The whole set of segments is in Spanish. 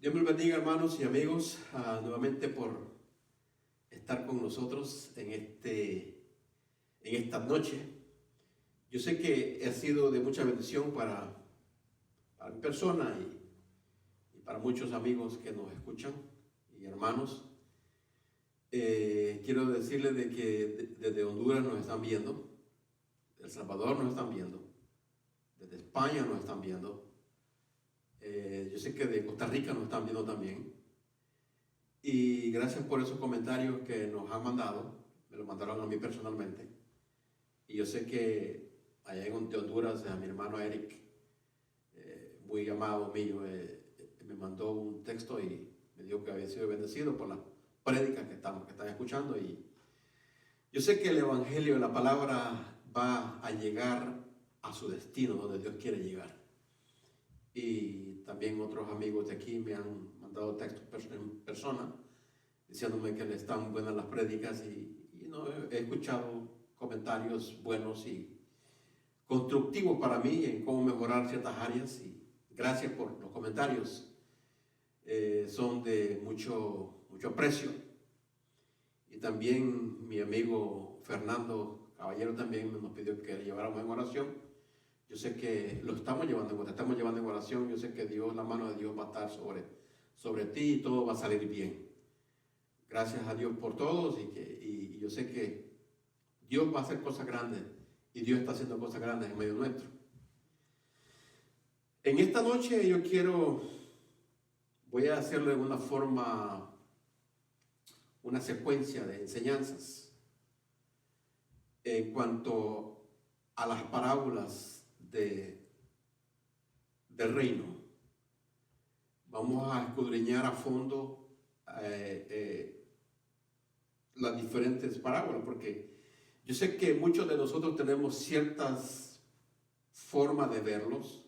Dios me bendiga, hermanos y amigos, nuevamente por estar con nosotros en esta noche. Yo sé que ha sido de mucha bendición para mi persona y para muchos amigos que nos escuchan y hermanos. Quiero decirles de que desde Honduras nos están viendo, de El Salvador nos están viendo, desde España nos están viendo. Yo sé que de Costa Rica nos están viendo también. Y gracias por esos comentarios que nos han mandado. Me los mandaron a mí personalmente. Y yo sé que allá en Honduras, a mi hermano Eric, muy amado mío, me mandó un texto y me dijo que había sido bendecido por las prédicas que están escuchando. Y yo sé que el evangelio, la palabra, va a llegar a su destino, donde Dios quiere llegar. Y también otros amigos de aquí me han mandado textos en persona diciéndome que les están buenas las prédicas y no, he escuchado comentarios buenos y constructivos para mí en cómo mejorar ciertas áreas, y gracias por los comentarios. Son de mucho aprecio. Y también mi amigo Fernando Caballero también nos pidió que lleváramos en oración. Yo sé que lo estamos llevando en oración. Yo sé que Dios, la mano de Dios va a estar sobre ti y todo va a salir bien. Gracias a Dios por todos y yo sé que Dios va a hacer cosas grandes y Dios está haciendo cosas grandes en medio nuestro. En esta noche voy a hacerle una secuencia de enseñanzas en cuanto a las parábolas del reino. Vamos a escudriñar a fondo las diferentes parábolas, porque yo sé que muchos de nosotros tenemos ciertas formas de verlos,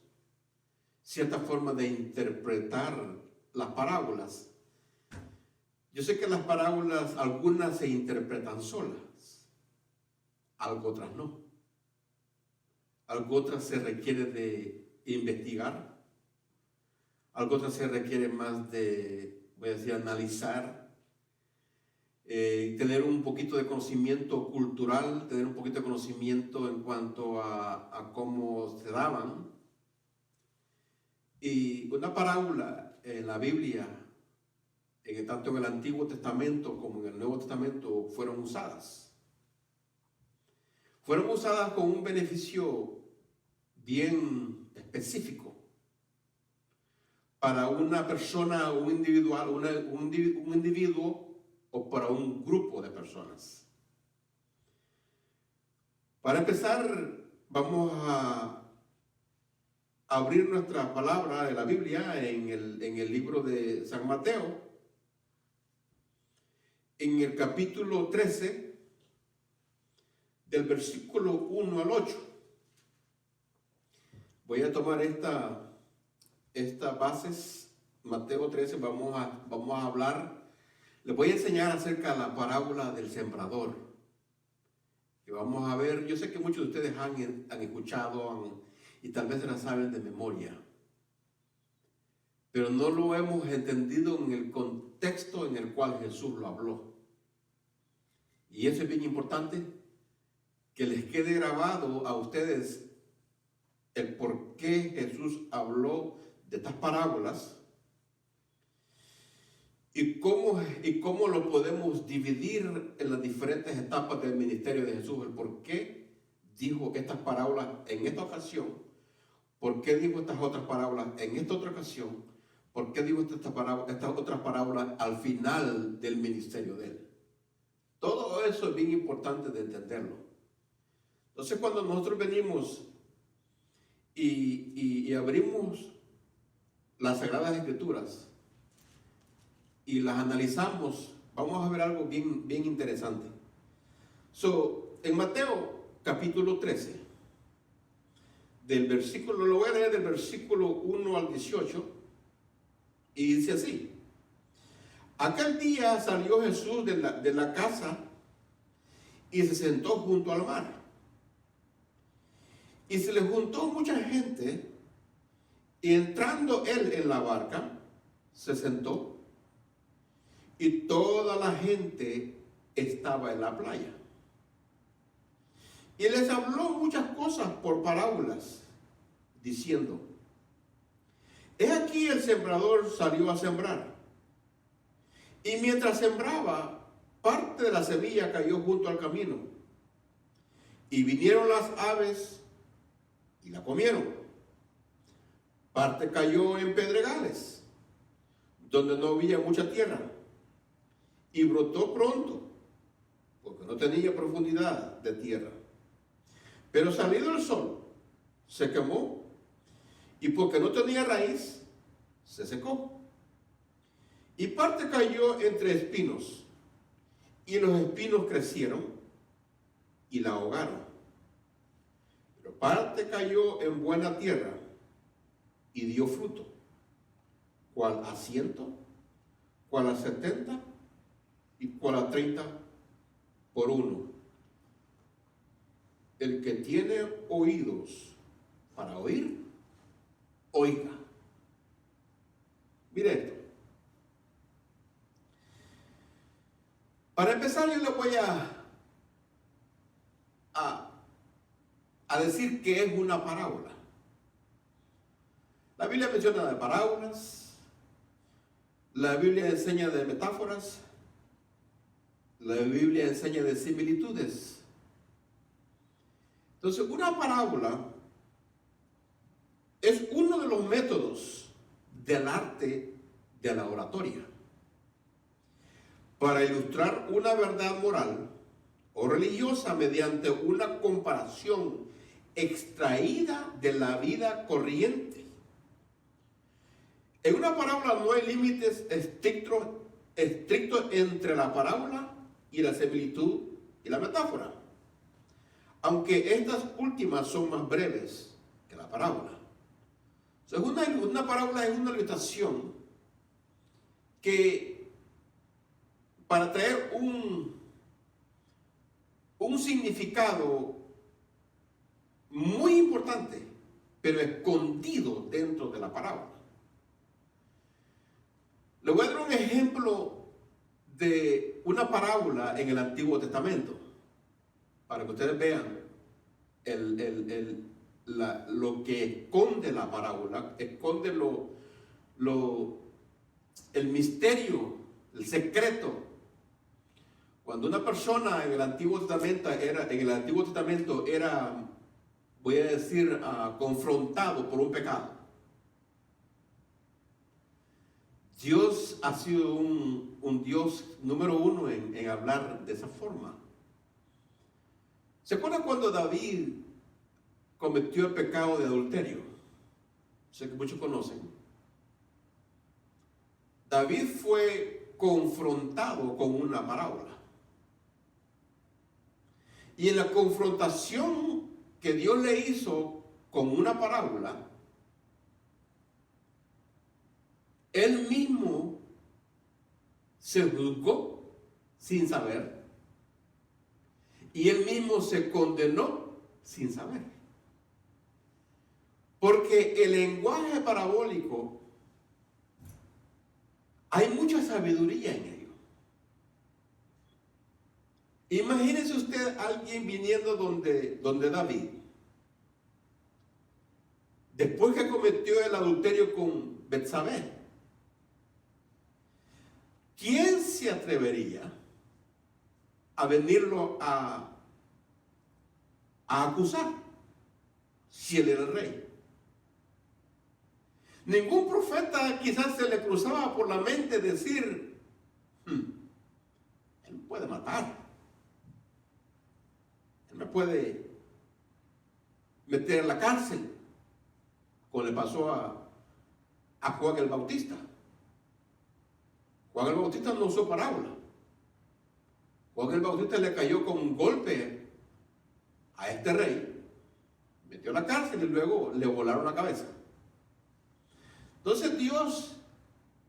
cierta forma de interpretar las parábolas. Yo sé que las parábolas, algunas se interpretan solas, algo otras no. Algo otras se requiere de investigar, algo otras se requiere más de, analizar, tener un poquito de conocimiento cultural, tener un poquito de conocimiento en cuanto a cómo se daban. Y una parábola en la Biblia, tanto en el Antiguo Testamento como en el Nuevo Testamento, fueron usadas con un beneficio bien específico para una persona, un individuo o para un grupo de personas. Para empezar, vamos a abrir nuestra palabra de la Biblia en el libro de San Mateo, en el capítulo 13, del versículo 1 al 8. Voy a tomar estas bases, Mateo 13, vamos a hablar, les voy a enseñar acerca de la parábola del sembrador. Y vamos a ver, yo sé que muchos de ustedes han escuchado y tal vez la saben de memoria, pero no lo hemos entendido en el contexto en el cual Jesús lo habló. Y eso es bien importante, que les quede grabado a ustedes el por qué Jesús habló de estas parábolas y cómo lo podemos dividir en las diferentes etapas del ministerio de Jesús. El por qué dijo estas parábolas en esta ocasión, por qué dijo estas otras parábolas en esta otra ocasión, por qué dijo estas otras parábolas al final del ministerio de él. Todo eso es bien importante de entenderlo. Entonces, cuando nosotros venimos y abrimos las Sagradas Escrituras y las analizamos, vamos a ver algo bien interesante. En Mateo capítulo 13, lo voy a leer del versículo 1 al 18, y dice así: aquel día salió Jesús de la casa y se sentó junto al mar. Y se le juntó mucha gente, y entrando él en la barca, se sentó y toda la gente estaba en la playa. Y les habló muchas cosas por parábolas, diciendo: he aquí el sembrador salió a sembrar. Y mientras sembraba, parte de la semilla cayó junto al camino. Y vinieron las aves y la comieron. Parte cayó en pedregales, donde no había mucha tierra. Y brotó pronto, porque no tenía profundidad de tierra. Pero salido el sol, se quemó, y porque no tenía raíz, se secó. Y parte cayó entre espinos, y los espinos crecieron y la ahogaron. Pero parte cayó en buena tierra y dio fruto, cual a 100, cual a 70 y cual a 30 por uno. El que tiene oídos para oír, oiga. Mire esto. Para empezar, yo le voy a decir que es una parábola. La Biblia menciona de parábolas, la Biblia enseña de metáforas, la Biblia enseña de similitudes. Entonces, una parábola es uno de los métodos del arte de la oratoria para ilustrar una verdad moral o religiosa mediante una comparación extraída de la vida corriente. En una parábola no hay límites estrictos entre la parábola y la similitud y la metáfora, aunque estas últimas son más breves que la parábola. O sea, una parábola es una ilustración que, para traer un significado muy importante, pero escondido dentro de la parábola. Le voy a dar un ejemplo de una parábola en el Antiguo Testamento, para que ustedes vean lo que esconde la parábola, esconde el misterio, el secreto. Cuando una persona en el Antiguo Testamento era, voy a decir, confrontado por un pecado, Dios ha sido un Dios número uno en hablar de esa forma. ¿Se acuerdan cuando David cometió el pecado de adulterio? Sé que muchos conocen. David fue confrontado con una parábola. Y en la confrontación que Dios le hizo con una parábola, él mismo se juzgó sin saber. Y él mismo se condenó sin saber. Porque el lenguaje parabólico, hay mucha sabiduría en ello. Imagínese usted a alguien viniendo donde David, después que cometió el adulterio con Betsabé. ¿Quién se atrevería a venirlo a acusar si él era el rey? Ningún profeta quizás se le cruzaba por la mente decir, él puede matar, él me puede meter en la cárcel, como le pasó a Juan el Bautista. Juan el Bautista no usó parábola. Juan el Bautista le cayó con un golpe a este rey, metió en la cárcel y luego le volaron la cabeza. Entonces Dios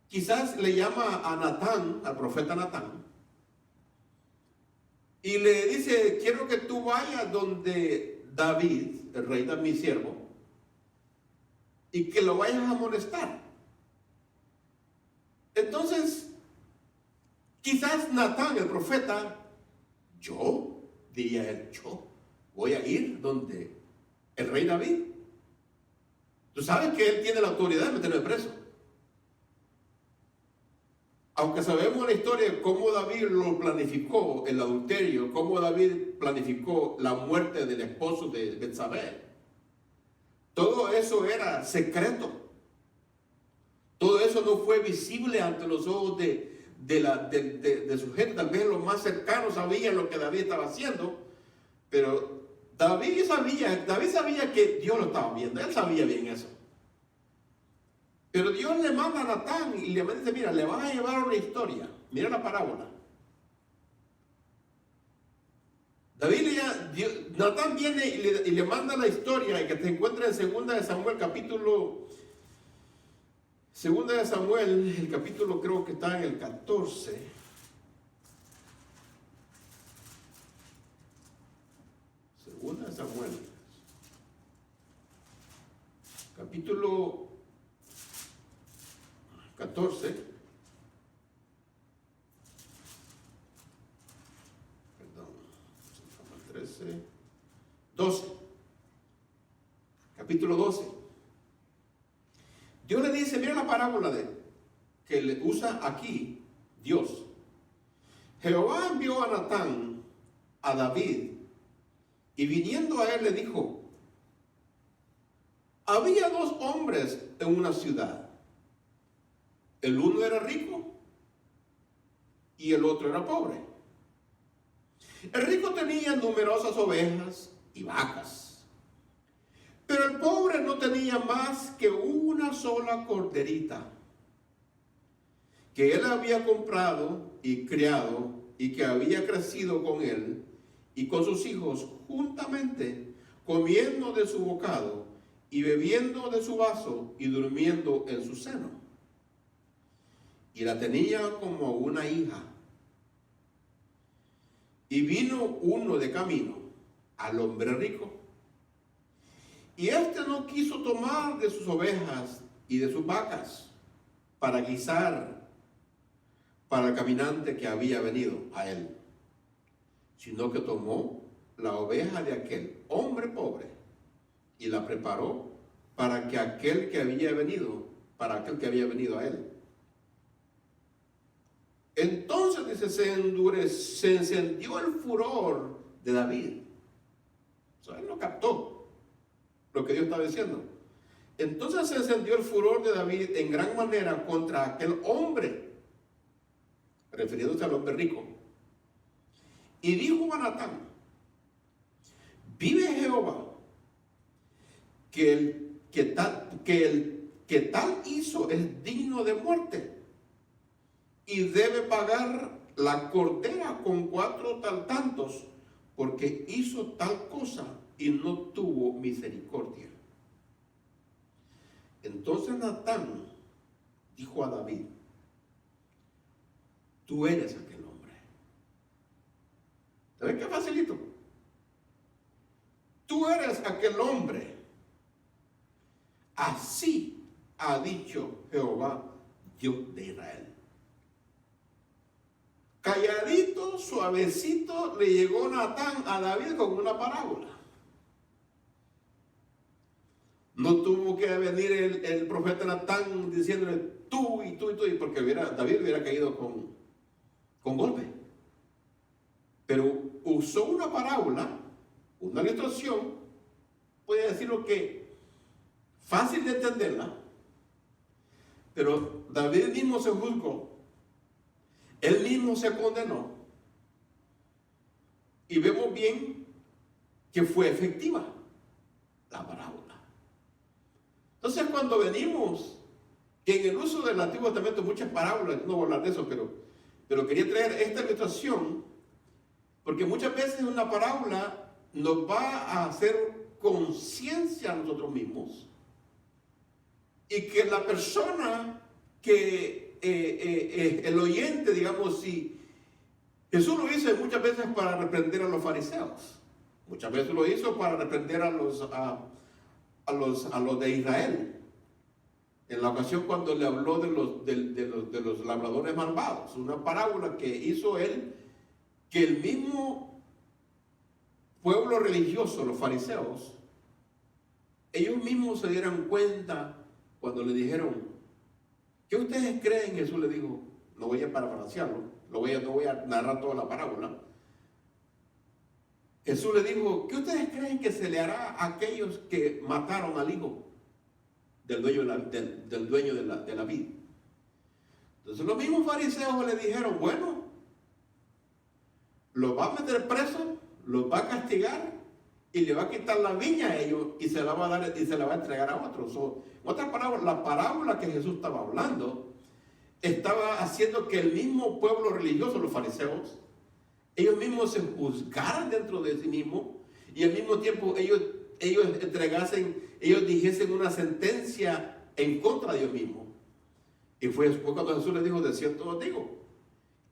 quizás le llama a Natán, al profeta Natán, y le dice: quiero que tú vayas donde David, el rey de mi siervo, y que lo vayas a molestar. Entonces, quizás Natán, el profeta, diría él, yo voy a ir donde el rey David. Tú sabes que él tiene la autoridad de meterme preso. Aunque sabemos la historia de cómo David lo planificó, el adulterio, cómo David planificó la muerte del esposo de Betsabé, todo eso era secreto. Todo eso no fue visible ante los ojos de su gente. Tal vez los más cercanos sabían lo que David estaba haciendo, pero David sabía que Dios lo estaba viendo. Él sabía bien eso. Pero Dios le manda a Natán y le dice, mira, le vas a llevar una historia. Mira la parábola. Natán viene y le manda la historia que se encuentra en 2 de Samuel, capítulo... 2 de Samuel, el capítulo creo que está en el 14. Segunda de Samuel, capítulo 14. Perdón, 13. 12. Capítulo 12. Dios le dice, mira la parábola que le usa aquí Dios. Jehová envió a Natán a David y viniendo a él le dijo, había 2 hombres en una ciudad. El uno era rico y el otro era pobre. El rico tenía numerosas ovejas y vacas. Pero el pobre no tenía más que una sola corderita que él había comprado y criado y que había crecido con él y con sus hijos juntamente, comiendo de su bocado y bebiendo de su vaso y durmiendo en su seno. Y la tenía como una hija. Y vino uno de camino al hombre rico. Y éste no quiso tomar de sus ovejas y de sus vacas para guisar para el caminante que había venido a él, sino que tomó la oveja de aquel hombre pobre y la preparó para aquel que había venido a él. Entonces dice, se encendió el furor de David. Él no captó lo que Dios estaba diciendo. Entonces se encendió el furor de David en gran manera contra aquel hombre, refiriéndose al hombre rico. Y dijo a Natán, vive Jehová, que el que tal hizo es digno de muerte y debe pagar la cordera con 4 tantos, porque hizo tal cosa y no tuvo misericordia. Entonces Natán dijo a David, tú eres aquel hombre. ¿Sabes qué facilito? Tú eres aquel hombre. Así ha dicho Jehová, Dios de Israel. Calladito, suavecito, le llegó Natán a David con una parábola. No tuvo que venir el profeta Natán diciéndole tú y tú y tú, porque David hubiera caído con golpe. Pero usó una parábola, una ilustración, puede decirlo que fácil de entenderla, pero David mismo se juzgó, él mismo se condenó, y vemos bien que fue efectiva la parábola. Entonces cuando venimos, que en el uso del Antiguo Testamento muchas parábolas, no voy a hablar de eso, pero quería traer esta ilustración, porque muchas veces una parábola nos va a hacer conciencia a nosotros mismos, y que la persona que el oyente, digamos, si Jesús lo hizo muchas veces para reprender a los fariseos, muchas veces lo hizo para reprender a los de Israel, en la ocasión cuando le habló de los labradores malvados, una parábola que hizo él, que el mismo pueblo religioso, los fariseos, ellos mismos se dieran cuenta cuando le dijeron, ¿qué ustedes creen? Jesús le dijo, no voy a parafrasearlo, no voy a narrar toda la parábola. Jesús le dijo, ¿qué ustedes creen que se le hará a aquellos que mataron al hijo del dueño de la vid? Entonces los mismos fariseos le dijeron, bueno, los va a meter preso, los va a castigar y le va a quitar la viña a ellos y se la va a dar y se la va a entregar a otros. En otras palabras, la parábola que Jesús estaba hablando estaba haciendo que el mismo pueblo religioso, los fariseos, ellos mismos se juzgaran dentro de sí mismos y al mismo tiempo ellos dijesen una sentencia en contra de ellos mismos. Y fue después cuando Jesús les dijo, de cierto os digo,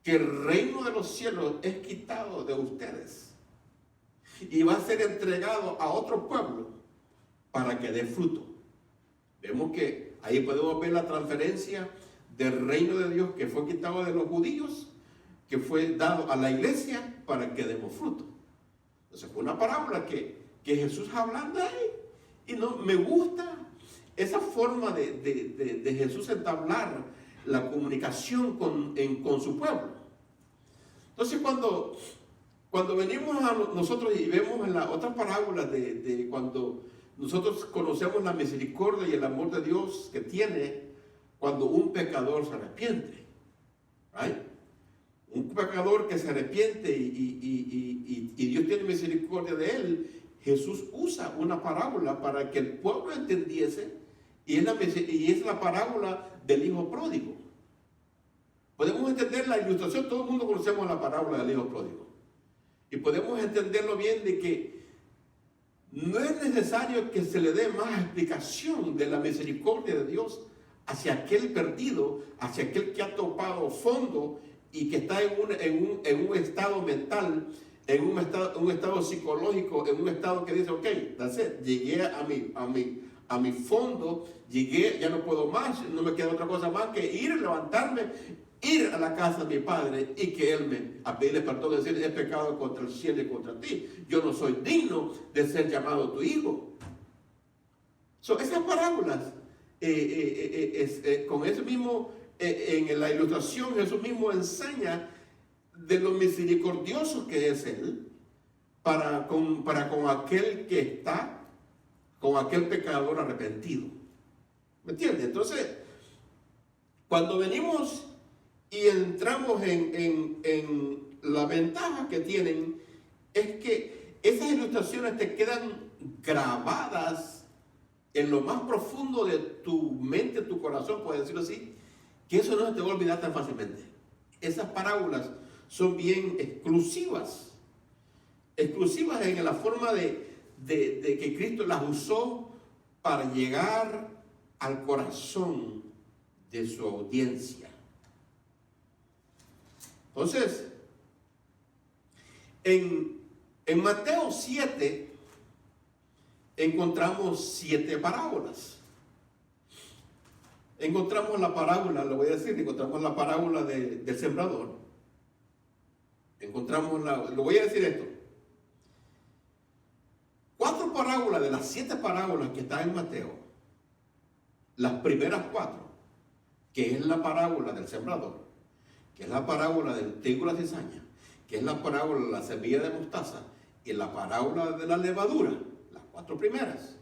que el reino de los cielos es quitado de ustedes y va a ser entregado a otro pueblo para que dé fruto. Vemos que ahí podemos ver la transferencia del reino de Dios que fue quitado de los judíos, que fue dado a la iglesia para que demos fruto. Entonces fue una parábola que Jesús hablando ahí, y no me gusta esa forma de Jesús entablar la comunicación con su pueblo. Entonces cuando venimos a nosotros y vemos en la otra parábola de cuando nosotros conocemos la misericordia y el amor de Dios que tiene cuando un pecador se arrepiente, ¿right? Un pecador que se arrepiente y Dios tiene misericordia de él, Jesús usa una parábola para que el pueblo entendiese, y es la parábola del hijo pródigo. Podemos entender la ilustración, todo el mundo conocemos la parábola del hijo pródigo, y podemos entenderlo bien de que no es necesario que se le dé más explicación de la misericordia de Dios hacia aquel perdido, hacia aquel que ha topado fondo y que está en un estado mental, en un estado psicológico, en un estado que dice, ok, that's it, llegué a mi fondo, llegué, ya no puedo más, no me queda otra cosa más que ir, levantarme, ir a la casa de mi padre y que él a pedirle perdón, decir, he pecado contra el cielo y contra ti, yo no soy digno de ser llamado tu hijo. Esas parábolas, con eso mismo, en la ilustración Jesús mismo enseña de lo misericordioso que es Él para con aquel que está, con aquel pecador arrepentido. ¿Me entiendes? Entonces, cuando venimos y entramos en la ventaja que tienen, es que esas ilustraciones te quedan grabadas en lo más profundo de tu mente, tu corazón, puedes decirlo así, que eso no se te va a olvidar tan fácilmente. Esas parábolas son bien exclusivas en la forma de que Cristo las usó para llegar al corazón de su audiencia. Entonces, en Mateo 7 encontramos 7 parábolas. Encontramos la parábola, lo voy a decir, encontramos la parábola del sembrador. Lo voy a decir esto. 4 parábolas de las 7 parábolas que están en Mateo, las primeras 4, que es la parábola del sembrador, que es la parábola del trigo y la cizaña, que es la parábola de la semilla de mostaza y la parábola de la levadura, las 4 primeras.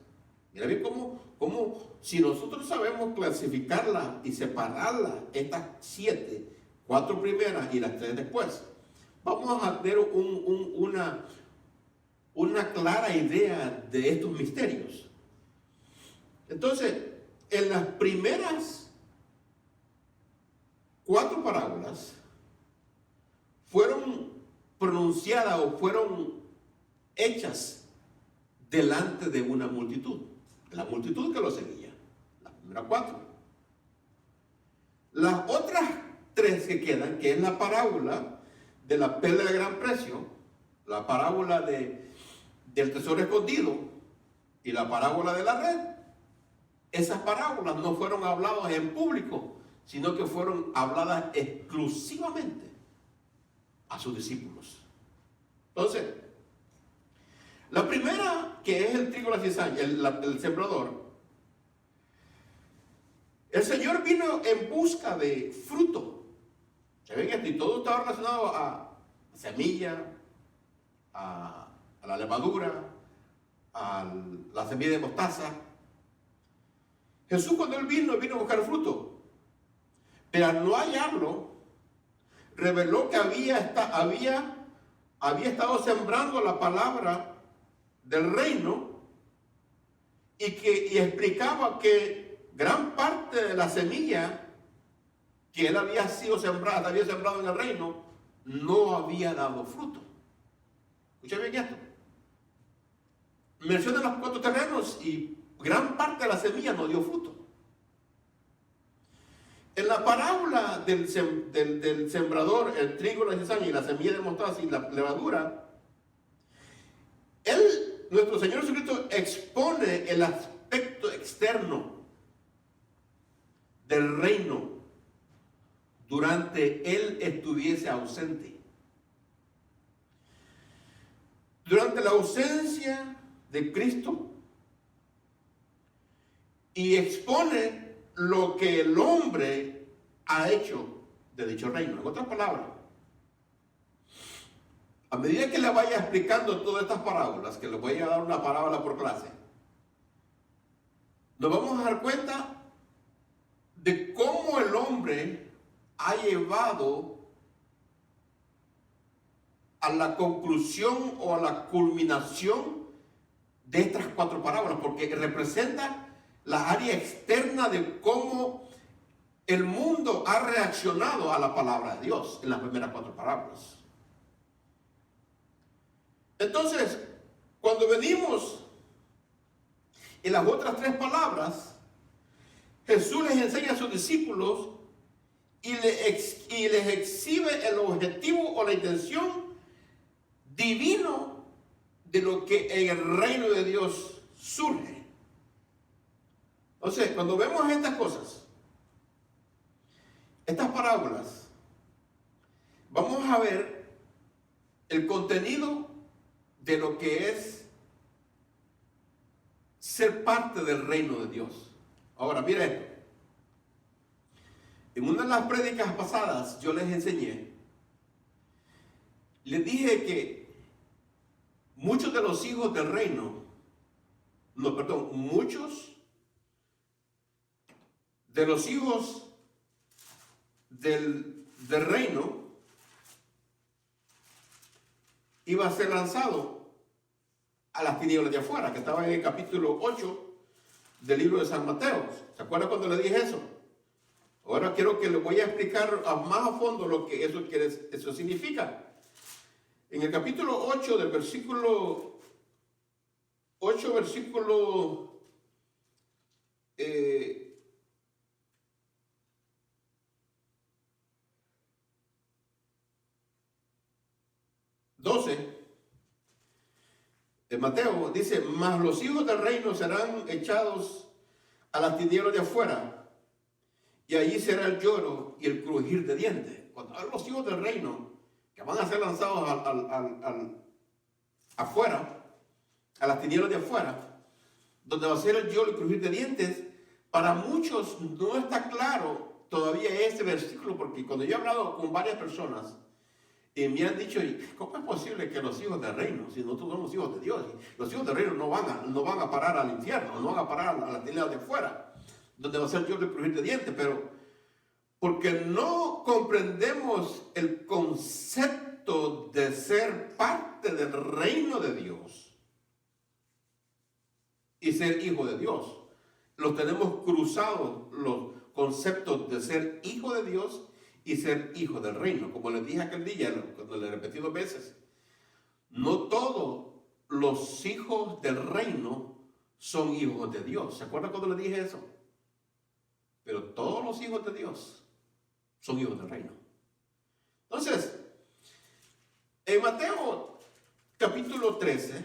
Mira bien cómo si nosotros sabemos clasificarla y separarla, estas 7, 4 primeras y las 3 después, vamos a tener una clara idea de estos misterios. Entonces, en las primeras 4 parábolas fueron pronunciadas o fueron hechas delante de una multitud. La multitud que lo seguía. Las primeras 4. Las otras 3 que quedan, que es la parábola de la perla de gran precio, la parábola del tesoro escondido y la parábola de la red, esas parábolas no fueron habladas en público, sino que fueron habladas exclusivamente a sus discípulos. Entonces, la primera, que es el trigo de la cizaña, el sembrador, el Señor vino en busca de fruto. ¿Saben esto? Y todo estaba relacionado a semilla, a la levadura, a la semilla de mostaza. Jesús, cuando Él vino a buscar fruto. Pero al no hallarlo, reveló que había estado sembrando la palabra del reino y explicaba que gran parte de la semilla que él había sembrado en el reino, no había dado fruto. ¿Escucha bien esto? Menciona los 4 terrenos y gran parte de la semilla no dio fruto. En la parábola del sembrador, el trigo, la cizaña y la semilla de mostaza y la levadura, nuestro Señor Jesucristo expone el aspecto externo del reino durante Él estuviese ausente. Durante la ausencia de Cristo, y expone lo que el hombre ha hecho de dicho reino. En otras palabras, a medida que le vaya explicando todas estas parábolas, que le voy a dar una parábola por clase, nos vamos a dar cuenta de cómo el hombre ha llevado a la conclusión o a la culminación de estas 4 parábolas, porque representa la área externa de cómo el mundo ha reaccionado a la palabra de Dios en las primeras 4 parábolas. Entonces, cuando venimos en las otras 3 palabras, Jesús les enseña a sus discípulos y les exhibe el objetivo o la intención divino de lo que en el reino de Dios surge. Entonces, cuando vemos estas cosas, estas parábolas, vamos a ver el contenido de lo que es ser parte del reino de Dios. Ahora, mira esto. En una de las prédicas pasadas yo les enseñé, les dije que muchos de los hijos del reino, muchos de los hijos del reino iba a ser lanzado a las tinieblas de afuera, que estaba en el capítulo 8 del libro de San Mateo. ¿Se acuerdan cuando le dije eso? Ahora quiero que les voy a explicar más a fondo lo que eso significa. En el capítulo 8 del versículo 12, de Mateo, dice: mas los hijos del reino serán echados a las tinieblas de afuera, y allí será el lloro y el crujir de dientes. Cuando los hijos del reino, que van a ser lanzados afuera, a las tinieblas de afuera, donde va a ser el lloro y el crujir de dientes, para muchos no está claro todavía este versículo, porque cuando yo he hablado con varias personas, y me han dicho: ¿cómo es posible que los hijos del reino, si nosotros somos hijos de Dios, los hijos del reino no van a parar al infierno, no van a parar a la tiniebla de afuera, donde va a ser el lloro y el crujir de dientes? Pero porque no comprendemos el concepto de ser parte del reino de Dios y ser hijo de Dios. Los tenemos cruzados los conceptos de ser hijo de Dios y ser hijo del reino. Como les dije aquel día, cuando le repetí 2 veces, no todos los hijos del reino son hijos de Dios. ¿Se acuerdan cuando le dije eso? Pero todos los hijos de Dios son hijos del reino. Entonces, en Mateo capítulo 13,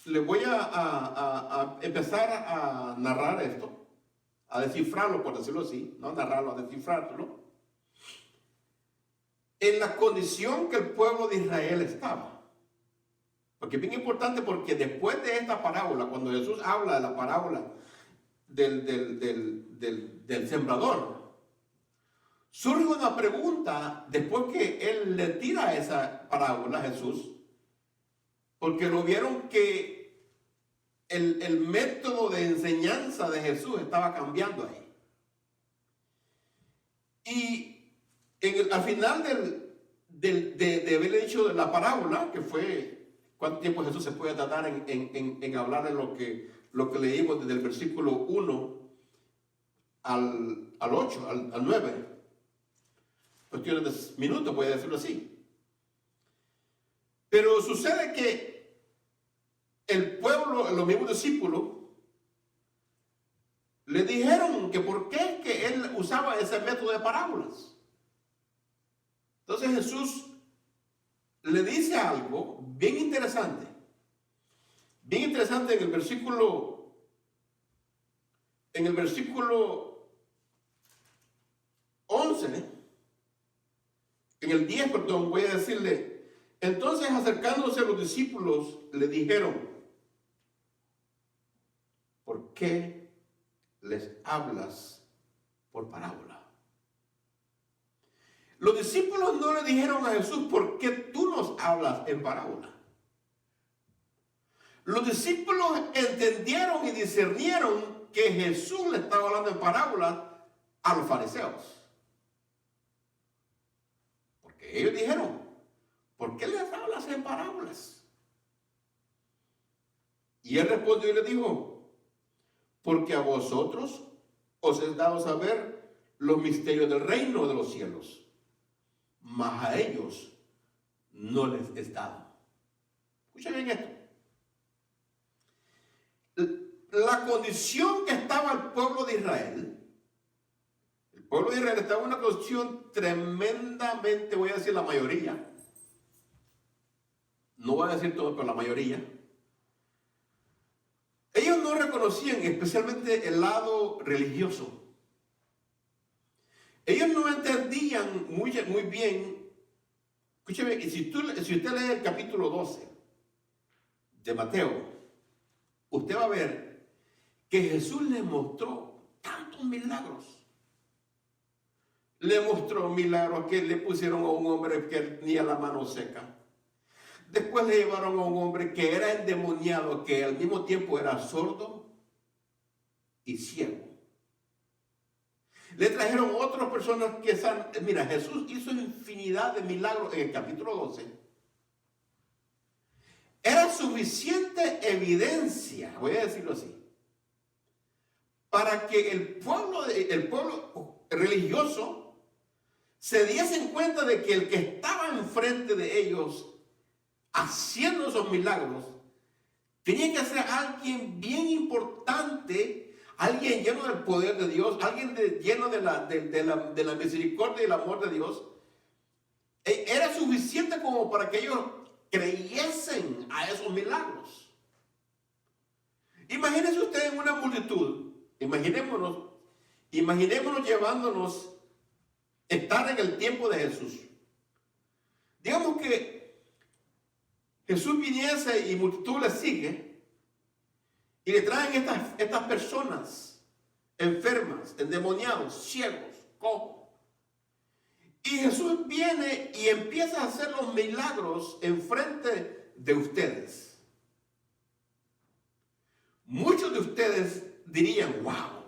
les voy a empezar a narrar esto, a descifrarlo, por decirlo así, no a narrarlo, a descifrarlo, en la condición que el pueblo de Israel estaba. Porque es bien importante, porque después de esta parábola, cuando Jesús habla de la parábola del sembrador, surge una pregunta después que él le tira esa parábola a Jesús, porque lo vieron que el método de enseñanza de Jesús estaba cambiando ahí. Y al final de haberle dicho la parábola, que fue cuánto tiempo Jesús se puede tardar en hablar de lo que leímos desde el versículo 1 al 8, al 9, cuestiones de minutos, voy a decirlo así. Pero sucede que el pueblo, los mismos discípulos, le dijeron que por qué es que él usaba ese método de parábolas. Entonces Jesús le dice algo bien interesante en el versículo 11, en el 10, perdón, voy a decirle: entonces acercándose a los discípulos le dijeron, ¿por qué les hablas por parábola? Los discípulos no le dijeron a Jesús, ¿por qué tú nos hablas en parábola? Los discípulos entendieron y discernieron que Jesús le estaba hablando en parábola a los fariseos. Porque ellos dijeron, ¿por qué les hablas en parábolas? Y él respondió y le dijo, porque a vosotros os es dado saber los misterios del reino de los cielos, mas a ellos no les es dado. Escuchen bien esto. La condición que estaba el pueblo de Israel estaba en una condición tremendamente, voy a decir la mayoría, no voy a decir todo, pero la mayoría, ellos no reconocían especialmente el lado religioso. Ellos no entendían muy bien. Escúcheme, si usted lee el capítulo 12 de Mateo, usted va a ver que Jesús le mostró tantos milagros. Le mostró milagros que le pusieron a un hombre que tenía la mano seca. Después le llevaron a un hombre que era endemoniado, que al mismo tiempo era sordo y ciego. Le trajeron otras personas que mira, Jesús hizo infinidad de milagros en el capítulo 12. Era suficiente evidencia, voy a decirlo así, para que el pueblo religioso se diesen cuenta de que el que estaba enfrente de ellos haciendo esos milagros tenía que ser alguien bien importante, alguien lleno del poder de Dios, alguien lleno de la misericordia y el amor de Dios. Era suficiente como para que ellos creyesen a esos milagros. Imagínense usted en una multitud, imaginémonos llevándonos estar en el tiempo de Jesús. Digamos que Jesús viniese y multitud le sigue y le traen estas personas enfermas, endemoniados, ciegos, cojos. Y Jesús viene y empieza a hacer los milagros enfrente de ustedes. Muchos de ustedes dirían, wow,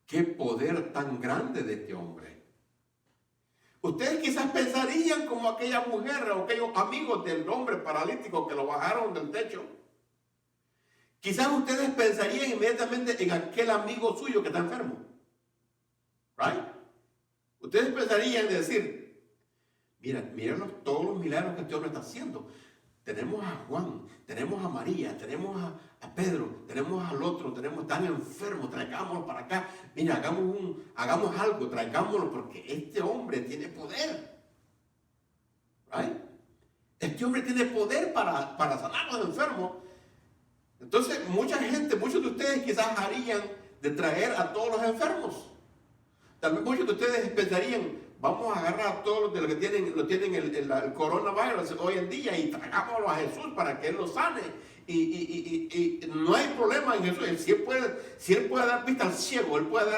qué poder tan grande de este hombre. Ustedes quizás pensarían como aquella mujer o aquellos amigos del hombre paralítico que lo bajaron del techo. Quizás ustedes pensarían inmediatamente en aquel amigo suyo que está enfermo. Right? Ustedes pensarían en decir, mírenlos todos los milagros que este hombre está haciendo. Tenemos a Juan, tenemos a María, tenemos a Pedro, tenemos al otro, están enfermos, traigámoslo para acá. Mira, hagamos algo, traigámoslo porque este hombre tiene poder. Right? Este hombre tiene poder para sanar a los enfermos. Entonces, muchos de ustedes quizás harían de traer a todos los enfermos. Tal vez muchos de ustedes pensarían, vamos a agarrar a todos los que tienen el coronavirus hoy en día y tragámoslo a Jesús para que Él los sane. Y no hay problema en Jesús. Si Él puede dar vista al ciego, Él puede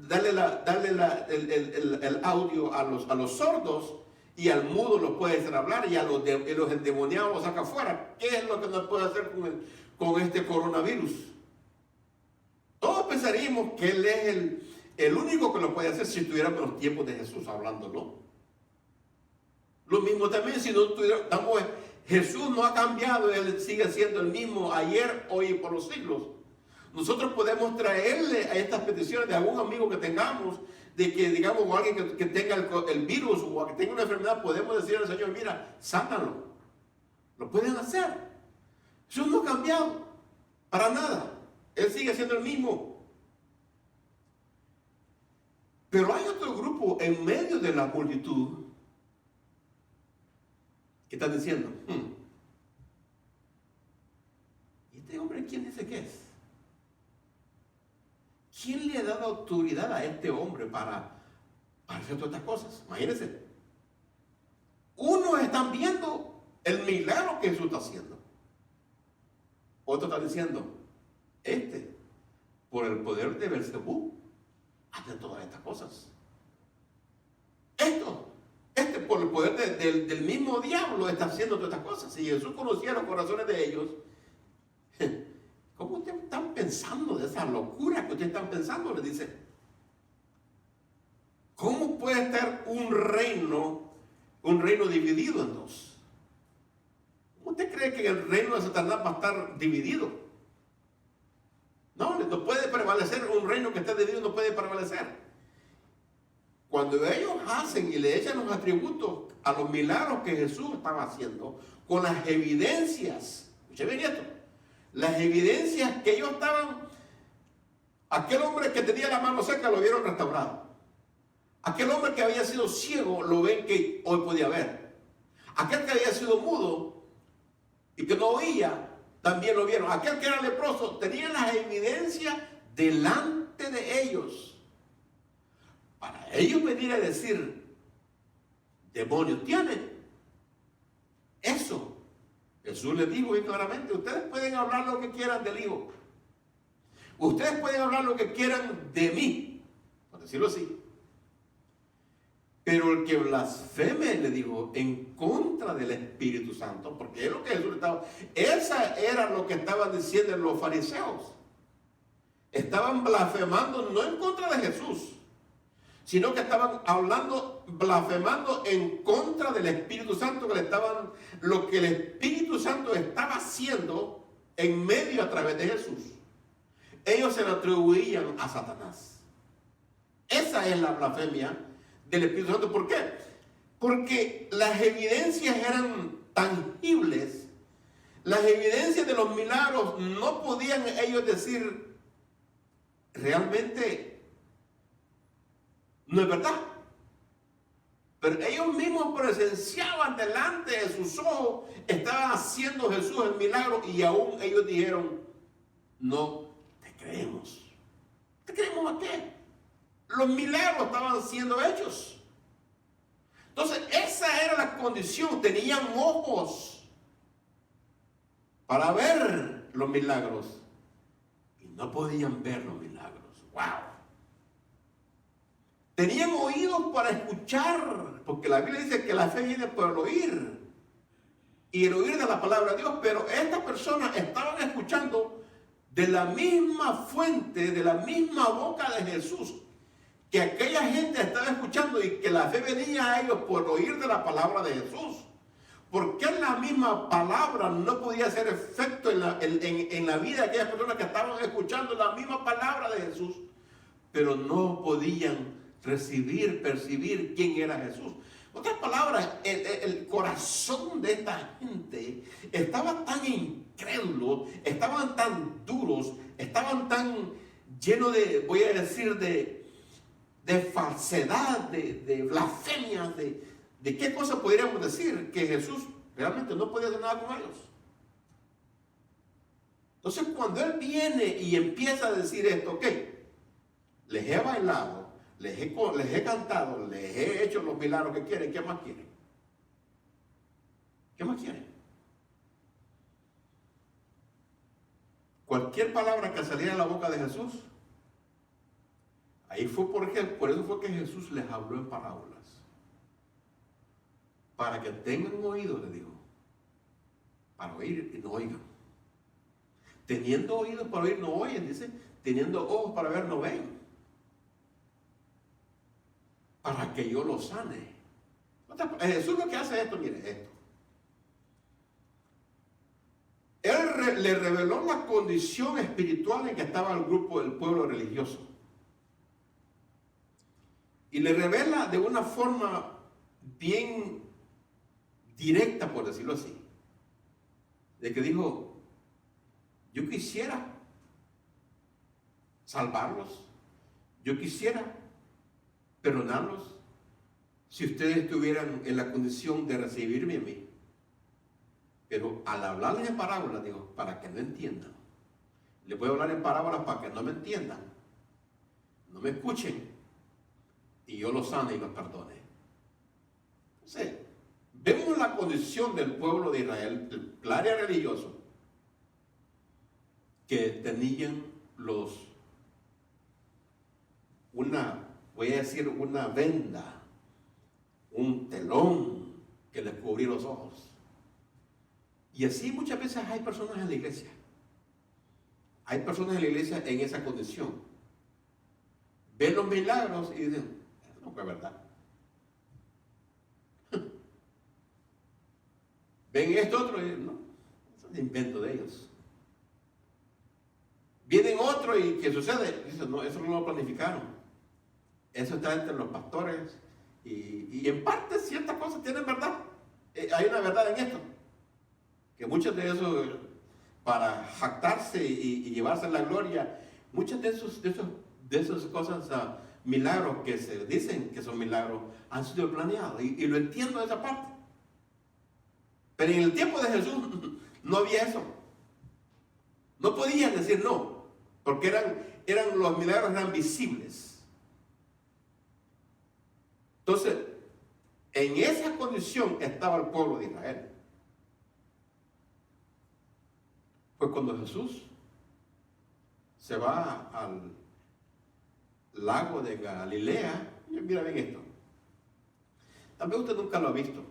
darle el audio a los sordos, y al mudo los puede hacer hablar, y a los endemoniados los saca afuera. ¿Qué es lo que nos puede hacer con este coronavirus? Todos pensaríamos que Él es el único que lo puede hacer si estuviéramos en los tiempos de Jesús hablando, ¿no? Lo mismo también si no tuviéramos... Jesús no ha cambiado, Él sigue siendo el mismo ayer, hoy y por los siglos. Nosotros podemos traerle a estas peticiones de algún amigo que tengamos, de que digamos, o alguien que tenga el virus o que tenga una enfermedad, podemos decirle al Señor, mira, sánalo. Lo pueden hacer. Jesús no ha cambiado para nada. Él sigue siendo el mismo. Pero hay otro grupo en medio de la multitud que están diciendo, ¿y este hombre quién dice que es? ¿Quién le ha dado autoridad a este hombre para hacer todas estas cosas? Imagínense. Unos están viendo el milagro que Jesús está haciendo. Otros están diciendo, por el poder de Beelzebú, hace todas estas cosas. Por el poder del mismo diablo está haciendo todas estas cosas. Si Jesús conocía los corazones de ellos, ¿cómo ustedes están pensando de esa locura que ustedes están pensando? Les dice. ¿Cómo puede estar un reino dividido en dos? ¿Cómo usted cree que el reino de Satanás va a estar dividido? No puede prevalecer un reino que está dividido, no puede prevalecer. Cuando ellos hacen y le echan los atributos a los milagros que Jesús estaba haciendo, con las evidencias, escuchen bien esto, las evidencias que ellos estaban, aquel hombre que tenía la mano seca lo vieron restaurado. Aquel hombre que había sido ciego lo ven que hoy podía ver. Aquel que había sido mudo y que no oía, también lo vieron. Aquel que era leproso tenía las evidencias delante de ellos. Para ellos venir a decir, demonios tienen. Eso, Jesús les dijo muy claramente, ustedes pueden hablar lo que quieran del Hijo. Ustedes pueden hablar lo que quieran de mí, por decirlo así. Pero el que blasfeme, le dijo, en contra del Espíritu Santo, porque es lo que Jesús estaba, esa era lo que estaban diciendo los fariseos. Estaban blasfemando no en contra de Jesús, sino que estaban blasfemando en contra del Espíritu Santo, lo que el Espíritu Santo estaba haciendo en medio a través de Jesús. Ellos se lo atribuían a Satanás. Esa es la blasfemia del Espíritu Santo. ¿Por qué? Porque las evidencias eran tangibles. Las evidencias de los milagros no podían ellos decir realmente no es verdad. Pero ellos mismos presenciaban delante de sus ojos, estaba haciendo Jesús el milagro y aún ellos dijeron, no te creemos. ¿Te creemos a qué? Los milagros estaban siendo hechos. Entonces esa era la condición, tenían ojos para ver los milagros y no podían ver los milagros. ¡Wow! Tenían oídos para escuchar, porque la Biblia dice que la fe viene por el oír, y el oír de la palabra de Dios, pero estas personas estaban escuchando de la misma fuente, de la misma boca de Jesús, que aquella gente estaba escuchando y que la fe venía a ellos por oír de la palabra de Jesús. ¿Por qué la misma palabra no podía hacer efecto en la vida de aquellas personas que estaban escuchando la misma palabra de Jesús, pero no podían percibir quién era Jesús? Otras palabras, el corazón de esta gente estaba tan incrédulo, estaban tan duros, estaban tan llenos de, voy a decir, de falsedad, de blasfemia, de qué cosa podríamos decir, que Jesús realmente no podía hacer nada con ellos. Entonces cuando Él viene y empieza a decir esto, ok, les he bailado, les he cantado, les he hecho los milagros que quieren, ¿qué más quieren? ¿Qué más quieren? Cualquier palabra que saliera de la boca de Jesús, ahí fue por eso fue que Jesús les habló en parábolas. Para que tengan oído, le dijo, para oír y no oigan. Teniendo oídos para oír no oyen, dice, teniendo ojos para ver no ven. Para que yo los sane. Jesús lo que hace es esto, mire, esto. Él le reveló la condición espiritual en que estaba el grupo, el pueblo religioso. Y le revela de una forma bien directa, por decirlo así. De que dijo, yo quisiera salvarlos, yo quisiera perdonarlos, si ustedes estuvieran en la condición de recibirme a mí. Pero al hablarles en parábolas, digo, para que no entiendan. Les voy a hablar en parábolas para que no me entiendan, no me escuchen, y yo los sane y los perdone. Entonces, vemos la condición del pueblo de Israel, el área religioso, que tenían voy a decir, una venda, un telón que les cubría los ojos. Y así muchas veces hay personas en la iglesia. Hay personas en la iglesia en esa condición. Ven los milagros y dicen, eso no fue verdad. Ven esto otro y dicen, no, eso es invento de ellos. Vienen otro y ¿qué sucede? Dicen, no, eso no lo planificaron. Eso está entre los pastores. Y en parte ciertas cosas tienen verdad. Hay una verdad en esto. Que muchos de esos, para jactarse y llevarse la gloria, muchas de esas cosas, milagros que se dicen que son milagros, han sido planeados. Y lo entiendo de esa parte. Pero en el tiempo de Jesús no había eso. No podían decir no, porque los milagros eran visibles. Entonces, en esa condición estaba el pueblo de Israel. Pues cuando Jesús se va al lago de Galilea, mira bien esto. Tal vez usted nunca lo ha visto,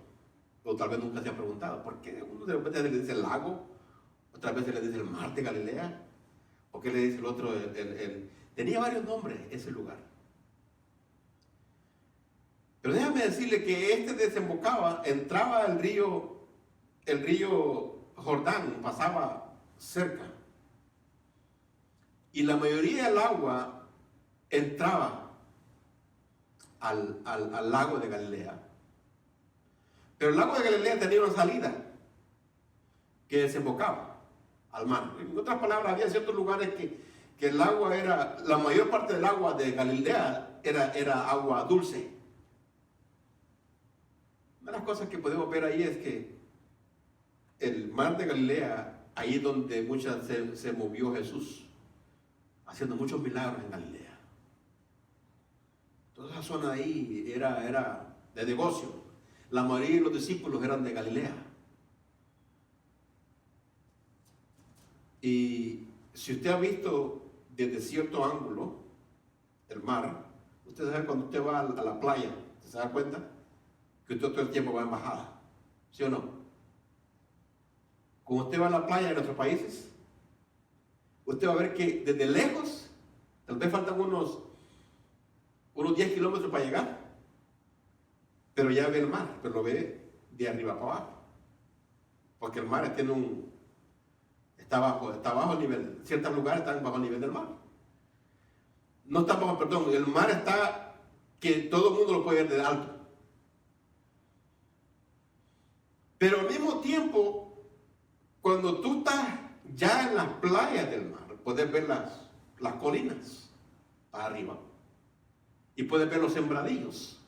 o tal vez nunca se ha preguntado, ¿por qué uno de repente le dice el lago? Otra vez se le dice el mar de Galilea. ¿O qué le dice el otro? Tenía varios nombres ese lugar. Pero déjame decirle que desembocaba, entraba el río Jordán, pasaba cerca. Y la mayoría del agua entraba al lago de Galilea. Pero el lago de Galilea tenía una salida que desembocaba al mar. En otras palabras, había ciertos lugares que el agua la mayor parte del agua de Galilea era agua dulce. Una de las cosas que podemos ver ahí es que el mar de Galilea, ahí es donde se movió Jesús, haciendo muchos milagros en Galilea. Toda esa zona ahí era de negocio. La mayoría de los discípulos eran de Galilea. Y si usted ha visto desde cierto ángulo el mar, usted sabe cuando usted va a la playa, ¿se da cuenta? Que usted todo el tiempo va en bajada, ¿sí o no? Cuando usted va a la playa de nuestros países, usted va a ver que desde lejos, tal vez faltan unos 10 kilómetros para llegar, pero ya ve el mar, pero lo ve de arriba para abajo. Porque el mar está bajo el nivel, ciertos lugares están bajo el nivel del mar. No está bajo, perdón, el mar está que todo el mundo lo puede ver de alto. Pero al mismo tiempo, cuando tú estás ya en las playas del mar, puedes ver las colinas para arriba. Y puedes ver los sembradíos.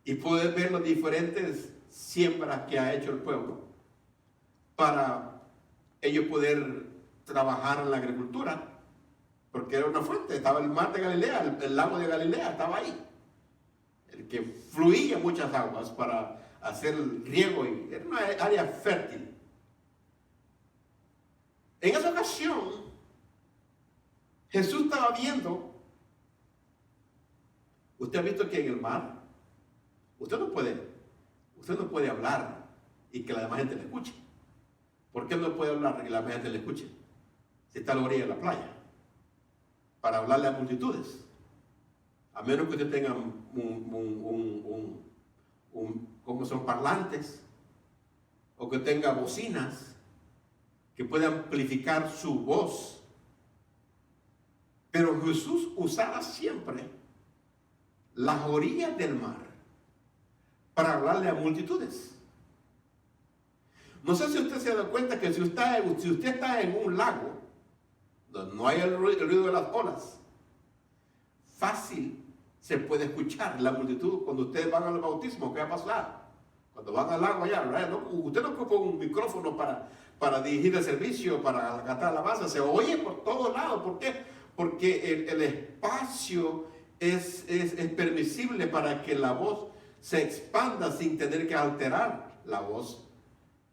Y puedes ver las diferentes siembras que ha hecho el pueblo para ellos poder trabajar en la agricultura, porque era una fuente, estaba el mar de Galilea, el lago de Galilea estaba ahí, el que fluía muchas aguas para hacer el riego, y era una área fértil. En esa ocasión, Jesús estaba viendo. Usted ha visto que en el mar, usted no puede hablar y que la demás gente le escuche. ¿Por qué no puede hablar y que la demás gente le escuche? Si está a la orilla de la playa, para hablarle a multitudes. A menos que usted tenga como son parlantes, o que tenga bocinas que puedan amplificar su voz. Pero Jesús usaba siempre las orillas del mar para hablarle a multitudes. No sé si usted se ha dado cuenta que si usted está en un lago donde no hay el ruido de las olas, fácil se puede escuchar la multitud cuando ustedes van al bautismo. ¿Qué va a pasar? Cuando van al lago allá, ¿verdad? Usted no ocupa un micrófono para dirigir el servicio, para cantar alabanza. Se oye por todos lados. ¿Por qué? Porque el espacio es permisible para que la voz se expanda sin tener que alterar la voz.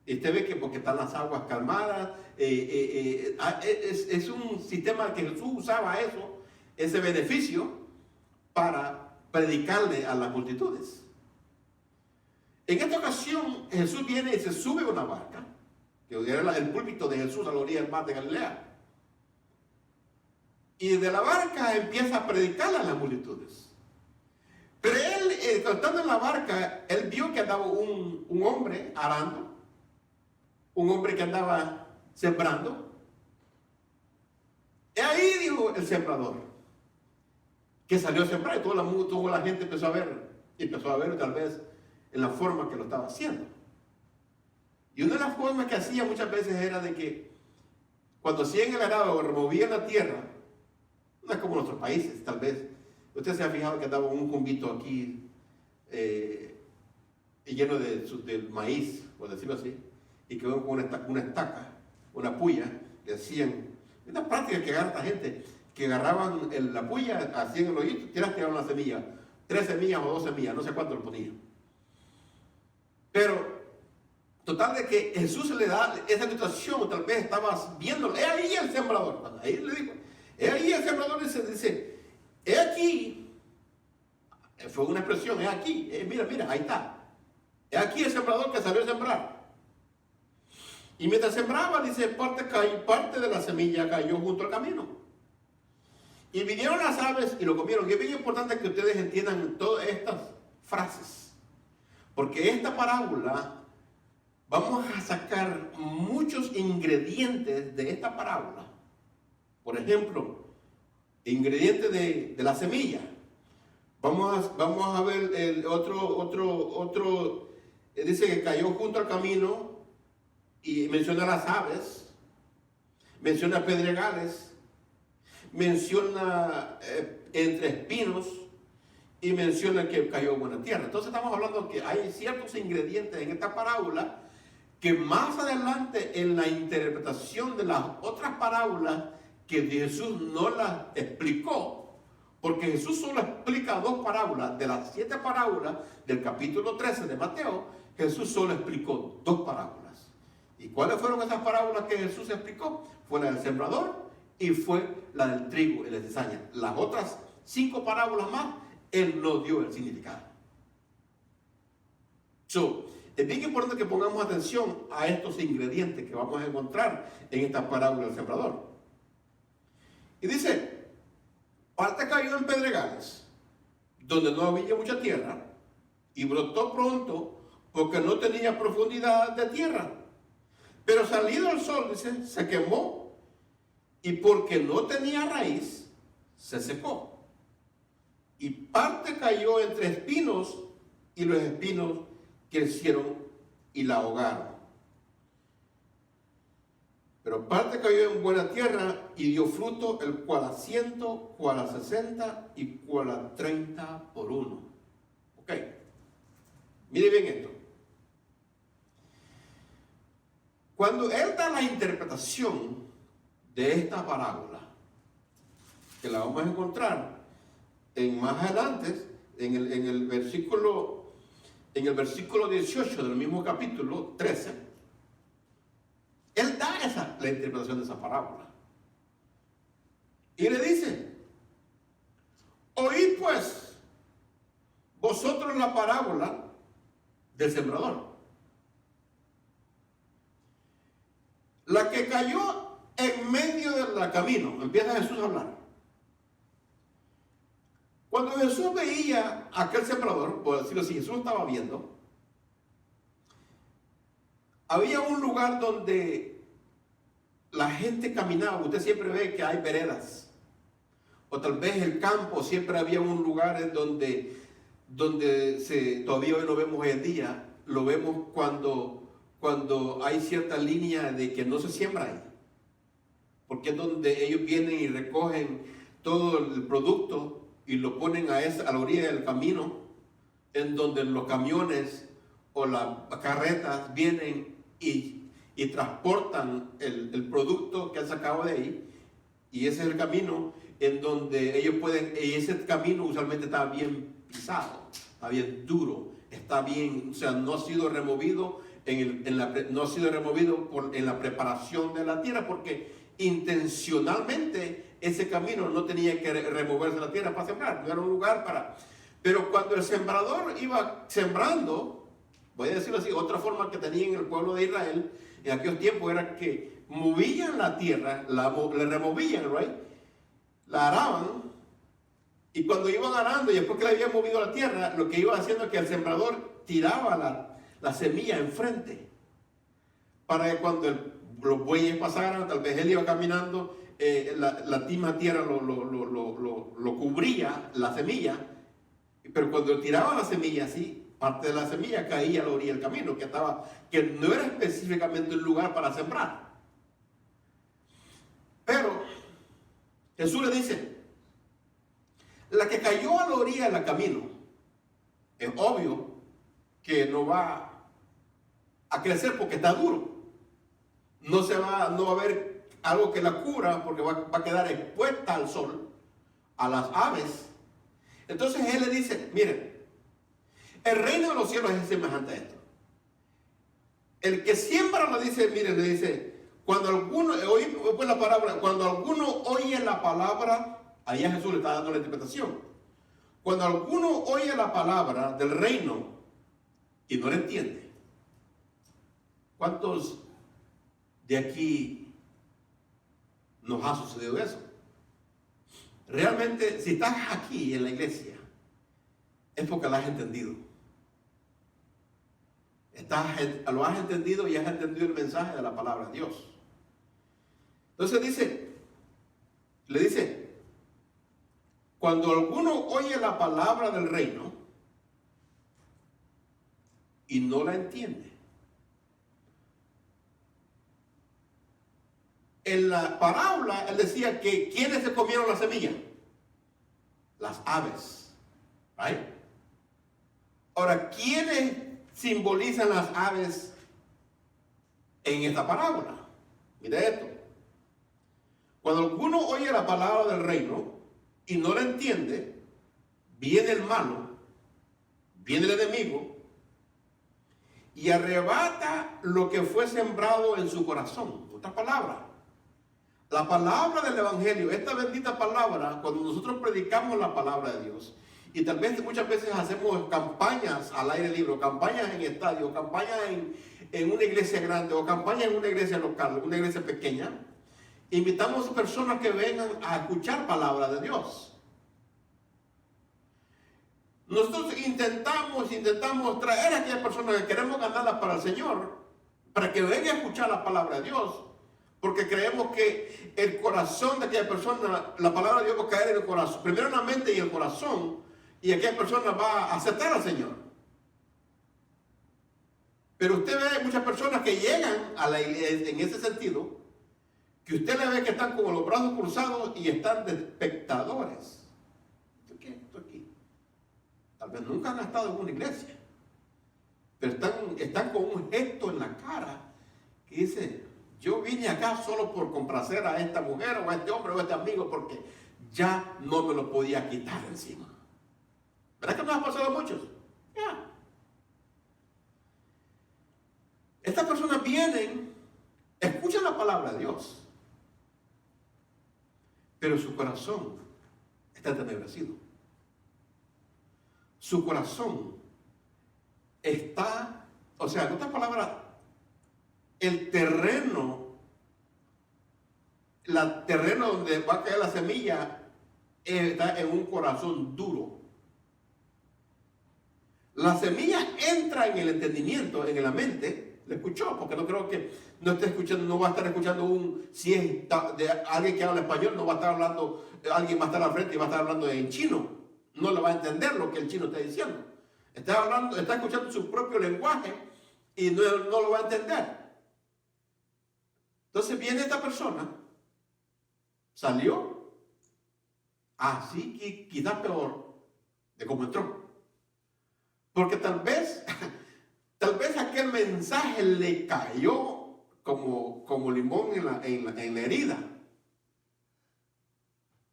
Y usted ve que porque están las aguas calmadas, es un sistema que Jesús usaba ese beneficio para predicarle a las multitudes. En esta ocasión Jesús viene y se sube a una barca, que era el púlpito de Jesús a la orilla del mar de Galilea. Y de la barca empieza a predicarle a las multitudes. Pero él, estando en la barca, él vio que andaba un hombre arando, un hombre que andaba sembrando. Y ahí dijo el sembrador, que salió a sembrar, y toda la gente empezó a ver tal vez en la forma que lo estaba haciendo. Y una de las formas que hacía muchas veces era de que cuando hacían el arado o removían la tierra, no es como en nuestros países, tal vez. Usted se ha fijado que andaba un cumbito aquí lleno de maíz, por decirlo así, y quedó con una estaca, una puya, que hacían, una práctica que agarra esta gente, que agarraban la puya, hacían el hoyito, tiraban una semilla, 3 semillas o 2 semillas, no sé cuánto lo ponían. Pero, total de que Jesús se le da esa situación, tal vez estabas viéndolo, es ahí el sembrador, ahí le dijo, es ahí el sembrador dice, es aquí, fue una expresión, es aquí, mira, ahí está, es aquí el sembrador que salió a sembrar. Y mientras sembraba, dice, parte de la semilla cayó junto al camino. Y vinieron las aves y lo comieron. Y es bien importante que ustedes entiendan todas estas frases, porque esta parábola, vamos a sacar muchos ingredientes de esta parábola. Por ejemplo, ingredientes de la semilla. Vamos a ver el otro, dice que cayó junto al camino y menciona las aves, menciona pedregales, menciona entre espinos y menciona que cayó en buena tierra. Entonces estamos hablando que hay ciertos ingredientes en esta parábola que más adelante en la interpretación de las otras parábolas que Jesús no las explicó, porque Jesús solo explica 2 parábolas de las 7 parábolas del capítulo 13 de Mateo. Jesús solo explicó 2 parábolas. ¿Y cuáles fueron esas parábolas que Jesús explicó? Fue la del sembrador y fue la del trigo y la cizaña. Las otras 5 parábolas más, Él no dio el significado. Es bien importante que pongamos atención a estos ingredientes que vamos a encontrar en esta parábola del sembrador. Y dice, parte cayó en pedregales, donde no había mucha tierra, y brotó pronto, porque no tenía profundidad de tierra. Pero salido el sol, dice, se quemó, y porque no tenía raíz, se secó. Y parte cayó entre espinos, y los espinos crecieron y la ahogaron. Pero parte cayó en buena tierra y dio fruto, el cual a 100, cual a 60 y cual a 30 por 1. Ok. Mire bien esto. Cuando él da la interpretación de esta parábola, que la vamos a encontrar más adelante, en el versículo 18 del mismo capítulo 13, él da la interpretación de esa parábola. Y le dice: oíd pues vosotros la parábola del sembrador. La que cayó en medio del camino. Empieza Jesús a hablar. Cuando Jesús veía a aquel sembrador, por decirlo así, Jesús estaba viendo, había un lugar donde la gente caminaba. Usted siempre ve que hay veredas, o tal vez el campo, siempre había un lugar en donde todavía hoy lo vemos hoy en día, lo vemos cuando hay cierta línea de que no se siembra ahí, porque es donde ellos vienen y recogen todo el producto y lo ponen a la orilla del camino, en donde los camiones o las carretas vienen y transportan el producto que han sacado de ahí, y ese es el camino en donde ellos pueden, y ese camino usualmente está bien pisado, está bien duro, está bien, o sea, no ha sido removido no ha sido removido en la preparación de la tierra, porque intencionalmente ese camino no tenía que removerse la tierra para sembrar, no era un lugar para. Pero cuando el sembrador iba sembrando, voy a decirlo así, otra forma que tenía en el pueblo de Israel en aquellos tiempos era que movían la tierra, le removían, right? La araban, y cuando iban arando y después que le habían movido la tierra, lo que iba haciendo es que el sembrador tiraba la semilla enfrente, para que cuando los bueyes pasaran, tal vez él iba caminando, la misma tierra lo cubría, la semilla, pero cuando tiraba la semilla así, parte de la semilla caía a la orilla del camino, que no era específicamente un lugar para sembrar. Pero Jesús le dice: la que cayó a la orilla del camino, es obvio que no va a crecer porque está duro. No va a haber algo que la cubra, porque va a quedar expuesta al sol, a las aves. Entonces él le dice: miren, el reino de los cielos es semejante a esto. El que siembra le dice, cuando alguno oye la palabra, allá Jesús le está dando la interpretación. Cuando alguno oye la palabra del reino y no la entiende. ¿Cuántos de aquí nos ha sucedido eso? Realmente, si estás aquí en la iglesia, es porque lo has entendido. Lo has entendido y has entendido el mensaje de la palabra de Dios. Entonces le dice, cuando alguno oye la palabra del reino y no la entiende. En la parábola él decía que ¿quiénes se comieron la semilla? Las aves. ¿Right? Ahora, ¿quiénes simbolizan las aves en esta parábola? Mira esto. Cuando alguno oye la palabra del reino y no la entiende, viene el malo, viene el enemigo y arrebata lo que fue sembrado en su corazón. Otra palabra. La palabra del evangelio, esta bendita palabra, cuando nosotros predicamos la palabra de Dios, y tal vez muchas veces hacemos campañas al aire libre, campañas en estadio, campañas en una iglesia grande, o campañas en una iglesia local, una iglesia pequeña, invitamos a personas que vengan a escuchar palabra de Dios. Nosotros intentamos traer a aquellas personas que queremos ganarlas para el Señor, para que vengan a escuchar la palabra de Dios. Porque creemos que el corazón de aquella persona, la palabra de Dios va a caer en el corazón, primero en la mente y el corazón, y aquella persona va a aceptar al Señor. Pero usted ve muchas personas que llegan a la iglesia en ese sentido, que usted le ve que están con los brazos cruzados y están de espectadores. ¿Esto qué? ¿Esto aquí? Tal vez nunca han estado en una iglesia, pero están con un gesto en la cara que dice: Yo vine acá solo por complacer a esta mujer o a este hombre o a este amigo porque ya no me lo podía quitar encima. ¿Verdad que nos ha pasado a muchos? Ya. Estas personas vienen, escuchan la palabra de Dios, pero su corazón está entenebrecido. Su corazón está, o sea, en otras palabras, el terreno donde va a caer la semilla está en un corazón duro. La semilla entra en el entendimiento, en la mente, le escuchó, porque no creo que no esté escuchando, no va a estar escuchando si es de alguien que habla español, no va a estar hablando, alguien va a estar al frente y va a estar hablando en chino, no le va a entender lo que el chino está diciendo. Está escuchando su propio lenguaje y no lo va a entender. Entonces viene esta persona, salió así que quizás peor de cómo entró. Porque tal vez aquel mensaje le cayó como limón en la herida.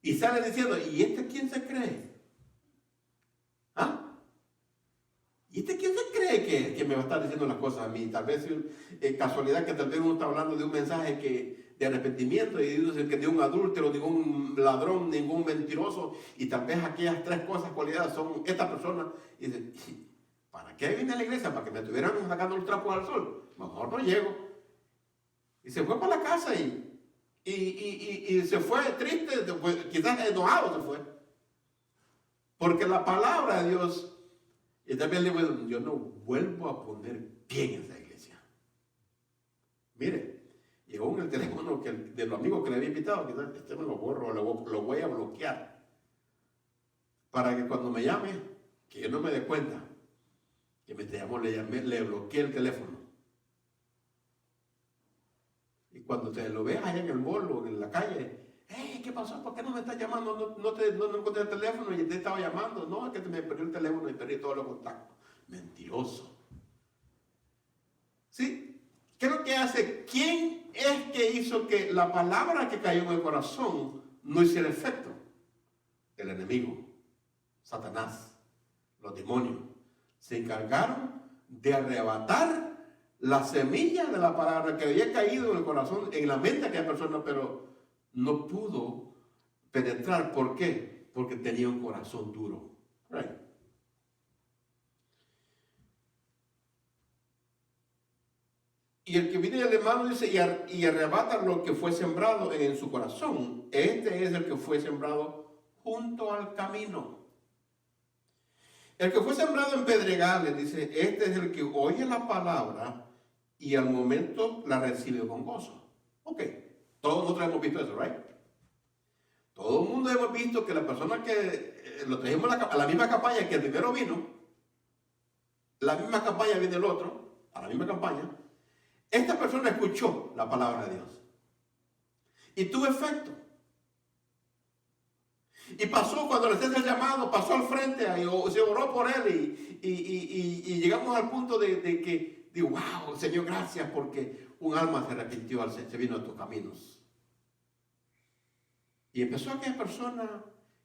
Y sale diciendo, ¿y este quién se cree? ¿Ah? ¿Y este quién se cree que me va a estar diciendo las cosas a mí? Tal vez casualidad que tal vez uno está hablando de un mensaje de arrepentimiento y dice que de un adúltero, ningún ladrón, ningún mentiroso, y tal vez aquellas tres cosas, cualidades son esta persona. Y dice, ¿para qué vine a la iglesia? ¿Para que me estuvieran sacando los trapos al sol? Mejor no llego. Y se fue para la casa y se fue triste, quizás enojado se fue. Porque la palabra de Dios, y también le digo, yo no vuelvo a poner pie en esa iglesia. Mire, llegó en el teléfono de los amigos que le había invitado, quizás este me lo borro, lo voy a bloquear. Para que cuando me llame, que yo no me dé cuenta, que me llamó, le bloqueé el teléfono. Y cuando te lo ves allá en el mall o en la calle, hey, ¿qué pasó? ¿Por qué no me estás llamando? No encontré el teléfono y te estaba llamando. No, es que me perdió el teléfono y perdí todos los contactos. Mentiroso. ¿Sí? ¿Qué es lo que hace? ¿Quién es que hizo que la palabra que cayó en el corazón no hiciera efecto? El enemigo, Satanás, los demonios. Se encargaron de arrebatar la semilla de la palabra que había caído en el corazón, en la mente de aquella persona, pero no pudo penetrar. ¿Por qué? Porque tenía un corazón duro. Right. Y el que viene del hermano dice, y arrebata lo que fue sembrado en su corazón. Este es el que fue sembrado junto al camino. El que fue sembrado en pedregales, dice, este es el que oye la palabra y al momento la recibe con gozo. Ok, todos nosotros hemos visto eso, ¿right? Todo el mundo hemos visto que la persona que lo trajimos a la misma campaña que el primero vino, la misma campaña viene el otro, a la misma campaña, esta persona escuchó la palabra de Dios y tuvo efecto. Y pasó, cuando le hice el llamado, pasó al frente, se oró por él y llegamos al punto de que, digo, wow, Señor, gracias porque un alma se arrepintió, se vino a tus caminos. Y empezó aquella persona,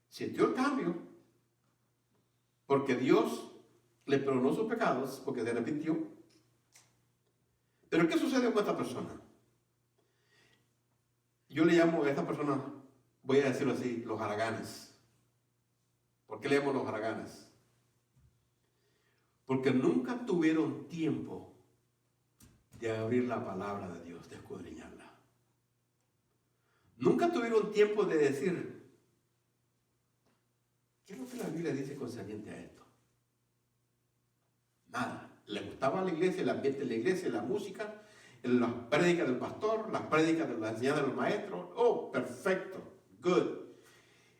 sintió el cambio, porque Dios le perdonó sus pecados, porque se arrepintió. Pero ¿qué sucedió con esta persona? Yo le llamo a esta persona, voy a decirlo así, los haraganes. ¿Por qué le llamo los haraganes? Porque nunca tuvieron tiempo de abrir la palabra de Dios, de escudriñarla. Nunca tuvieron tiempo de decir, ¿qué es lo que la Biblia dice concerniente a esto? Nada. Le gustaba la iglesia, el ambiente de la iglesia, la música, las prédicas del pastor, las prédicas de la enseñanza del maestro. Oh, perfecto, good.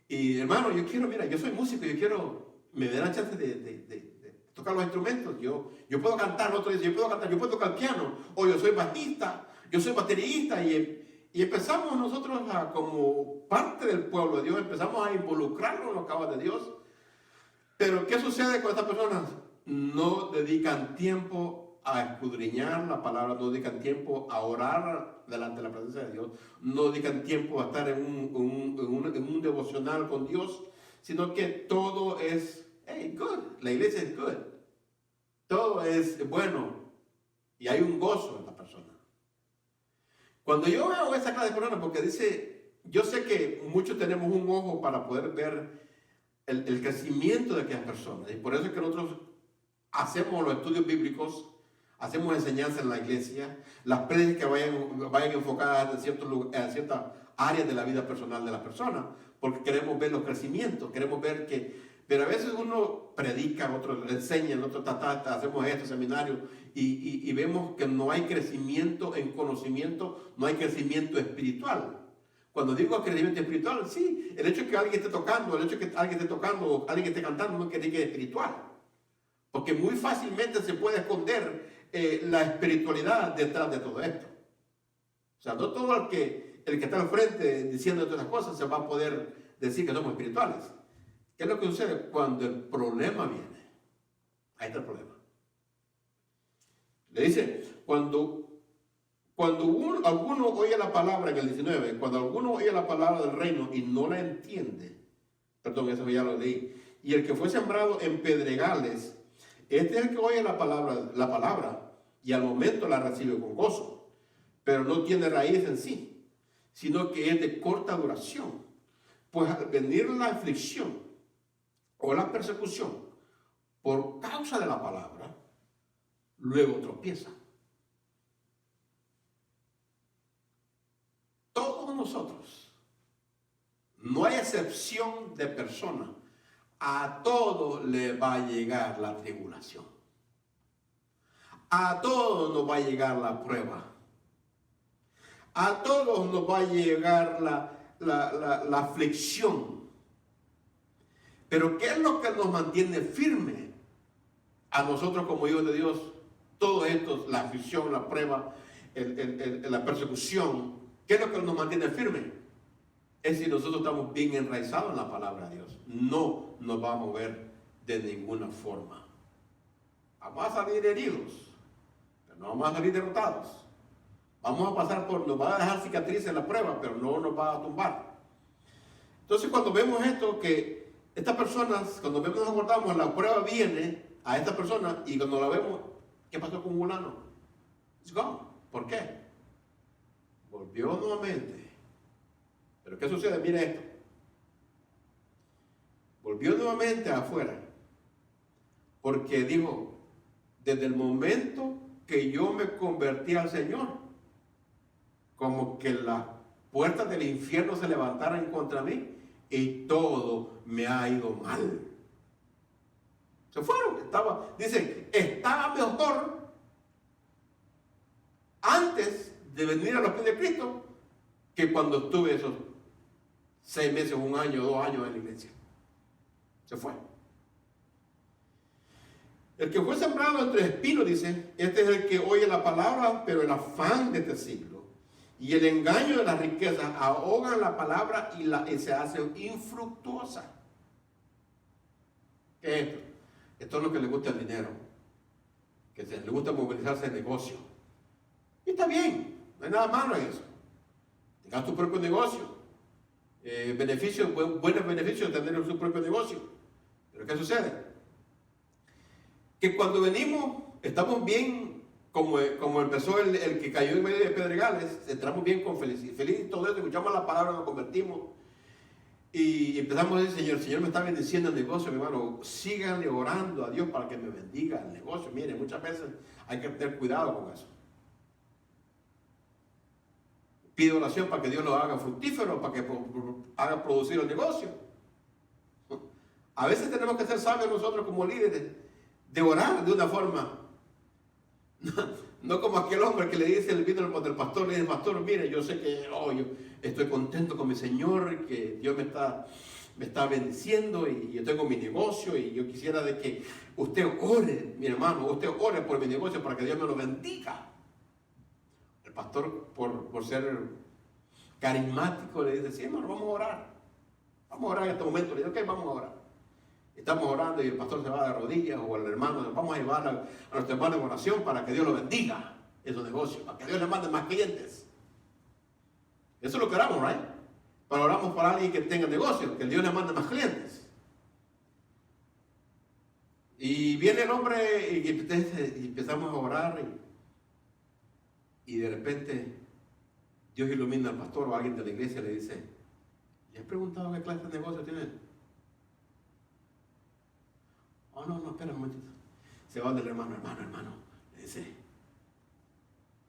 Y hermano, yo quiero, mira, yo soy músico, me den la chance de tocar los instrumentos. Yo puedo cantar, otro dice, yo puedo tocar el piano, o yo soy bajista, yo soy baterista, y empezamos nosotros como parte del pueblo de Dios, empezamos a involucrarnos en los caminos de Dios. Pero ¿qué sucede con estas personas? No dedican tiempo a escudriñar la palabra, no dedican tiempo a orar delante de la presencia de Dios, no dedican tiempo a estar en un devocional con Dios, sino que todo es, hey, good, la iglesia es good, todo es bueno y hay un gozo en la persona. Cuando yo veo esa clase de personas, porque dice, yo sé que muchos tenemos un ojo para poder ver el crecimiento de aquellas personas, y por eso es que nosotros hacemos los estudios bíblicos, hacemos enseñanza en la iglesia, las prédicas que vayan enfocadas en ciertas áreas de la vida personal de la persona, porque queremos ver los crecimientos, queremos ver que, pero a veces uno predica, otro enseña, otro hacemos estos seminarios y vemos que no hay crecimiento en conocimiento, no hay crecimiento espiritual. Cuando digo crecimiento espiritual, sí, el hecho de que alguien esté tocando, el hecho de que alguien esté tocando o alguien esté cantando no quiere decir que es espiritual. Porque muy fácilmente se puede esconder la espiritualidad detrás de todo esto. O sea, no todo el que está al frente diciendo todas esas cosas se va a poder decir que somos espirituales. ¿Qué es lo que sucede? Cuando el problema viene. Ahí está el problema. Le dice, cuando alguno oye la palabra, en el 19, cuando alguno oye la palabra del reino y no la entiende, perdón, eso ya lo leí, y el que fue sembrado en pedregales, este es el que oye la palabra y al momento la recibe con gozo, pero no tiene raíz en sí, sino que es de corta duración. Pues al venir la aflicción o la persecución por causa de la palabra, luego tropieza. Todos nosotros, no hay excepción de persona, a todos le va a llegar la tribulación. A todos nos va a llegar la prueba. A todos nos va a llegar la aflicción. Pero ¿qué es lo que nos mantiene firme a nosotros como hijos de Dios? Todo esto, la aflicción, la prueba, la persecución, ¿qué es lo que nos mantiene firme? Es si nosotros estamos bien enraizados en la palabra de Dios. No nos va a mover de ninguna forma. Vamos a salir heridos, pero no vamos a salir derrotados. Vamos a pasar nos va a dejar cicatrices en la prueba, pero no nos va a tumbar. Entonces cuando vemos esto, que estas personas, cuando nos acordamos, la prueba viene a esta persona y cuando la vemos, ¿qué pasó con fulano? It's gone. ¿Por qué? Volvió nuevamente. Pero ¿qué sucede? Mire esto. Volvió nuevamente afuera. Porque dijo, desde el momento que yo me convertí al Señor, como que las puertas del infierno se levantaran contra mí y todo me ha ido mal. Se fueron. Dicen, estaba mejor antes de venir a los pies de Cristo que cuando estuve esos 6 meses, 1 año, 2 años en la iglesia. Se fue. El que fue sembrado entre espinos, dice, este es el que oye la palabra, pero el afán de este siglo y el engaño de las riquezas ahogan la palabra y se hace infructuosa. ¿Qué es esto? Esto es lo que le gusta el dinero, que le gusta movilizarse en negocio. Y está bien, no hay nada malo en eso. Tengas tu propio negocio. Buenos beneficios de tener su propio negocio. Pero ¿qué sucede? Que cuando venimos, estamos bien, como empezó el que cayó en medio de pedregales, entramos bien con feliz y todo eso, escuchamos la palabra, nos convertimos y empezamos a decir, el Señor me está bendiciendo el negocio, mi hermano, síganle orando a Dios para que me bendiga el negocio. Mire, muchas veces hay que tener cuidado con eso. Pide oración para que Dios lo haga fructífero, para que haga producir el negocio. A veces tenemos que ser sabios nosotros como líderes, de orar de una forma. No como aquel hombre que le dice, vino el pastor, le dice, pastor, mire, yo sé que yo estoy contento con mi Señor, que Dios me está bendiciendo y yo tengo mi negocio y yo quisiera de que usted ore, mi hermano, usted ore por mi negocio para que Dios me lo bendiga. El pastor, por ser carismático, le dice, sí, hermano, vamos a orar. Vamos a orar en este momento. Le dice, ok, vamos a orar. Estamos orando y el pastor se va de rodillas, o el hermano, vamos a llevar a nuestro hermano en oración para que Dios lo bendiga en su negocio, para que Dios le mande más clientes. Eso es lo que oramos, ¿right? Pero oramos para alguien que tenga negocio, que Dios le mande más clientes. Y viene el hombre y empezamos a orar y de repente Dios ilumina al pastor o a alguien de la iglesia y le dice: ¿le has preguntado qué clase de negocio tiene? Oh, no, espera un momentito. Se va del hermano, le dice: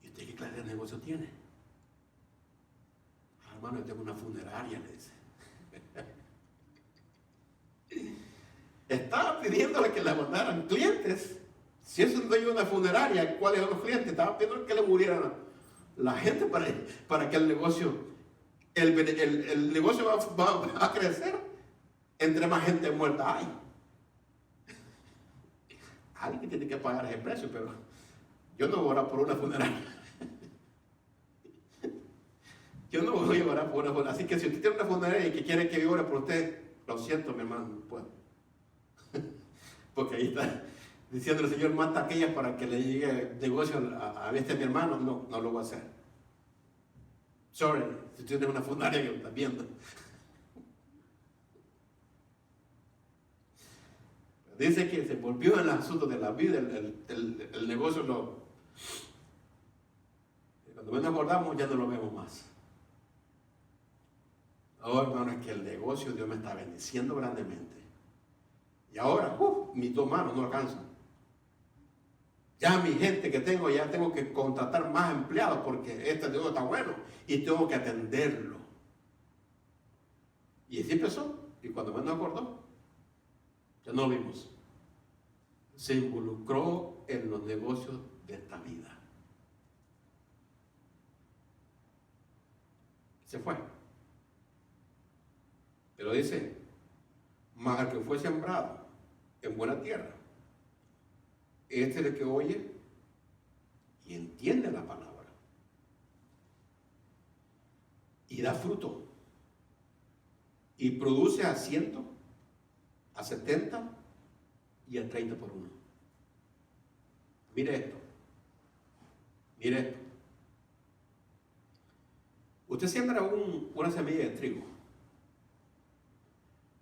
¿y usted qué clase de negocio tiene? Ah, hermano, yo tengo una funeraria, le dice. Estaba pidiéndole que le mandaran clientes. Si es un dueño de una funeraria, ¿cuáles son los clientes? Estaba pidiendo que le murieran la gente para que el negocio, el negocio va a crecer entre más gente muerta hay. Alguien tiene que pagar ese precio, pero yo no voy a orar por una funeraria. Yo no voy a orar por una funeraria. Así que si usted tiene una funeraria y que quiere que yo ore por usted, lo siento, mi hermano, no puedo. Porque ahí está diciendo el Señor: mata a aquellas para que le llegue negocio a mi hermano. No lo voy a hacer. Sorry, si tienes una funeraria que lo estás viendo. Dice que se volvió en el asunto de la vida, el negocio cuando nos acordamos ya no lo vemos más. Ahora, hermano, es que el negocio Dios me está bendiciendo grandemente. Y ahora, mis dos manos no alcanzan. Ya mi gente que tengo, ya tengo que contratar más empleados porque este negocio está bueno y tengo que atenderlo. Y así empezó. Y cuando menos acordó, ya no lo vimos. Se involucró en los negocios de esta vida. Se fue. Pero dice: mas al que fue sembrado en buena tierra, este es el que oye y entiende la palabra y da fruto y produce a 100, a 70 y a 30 por uno. Mire esto. Usted siembra una semilla de trigo,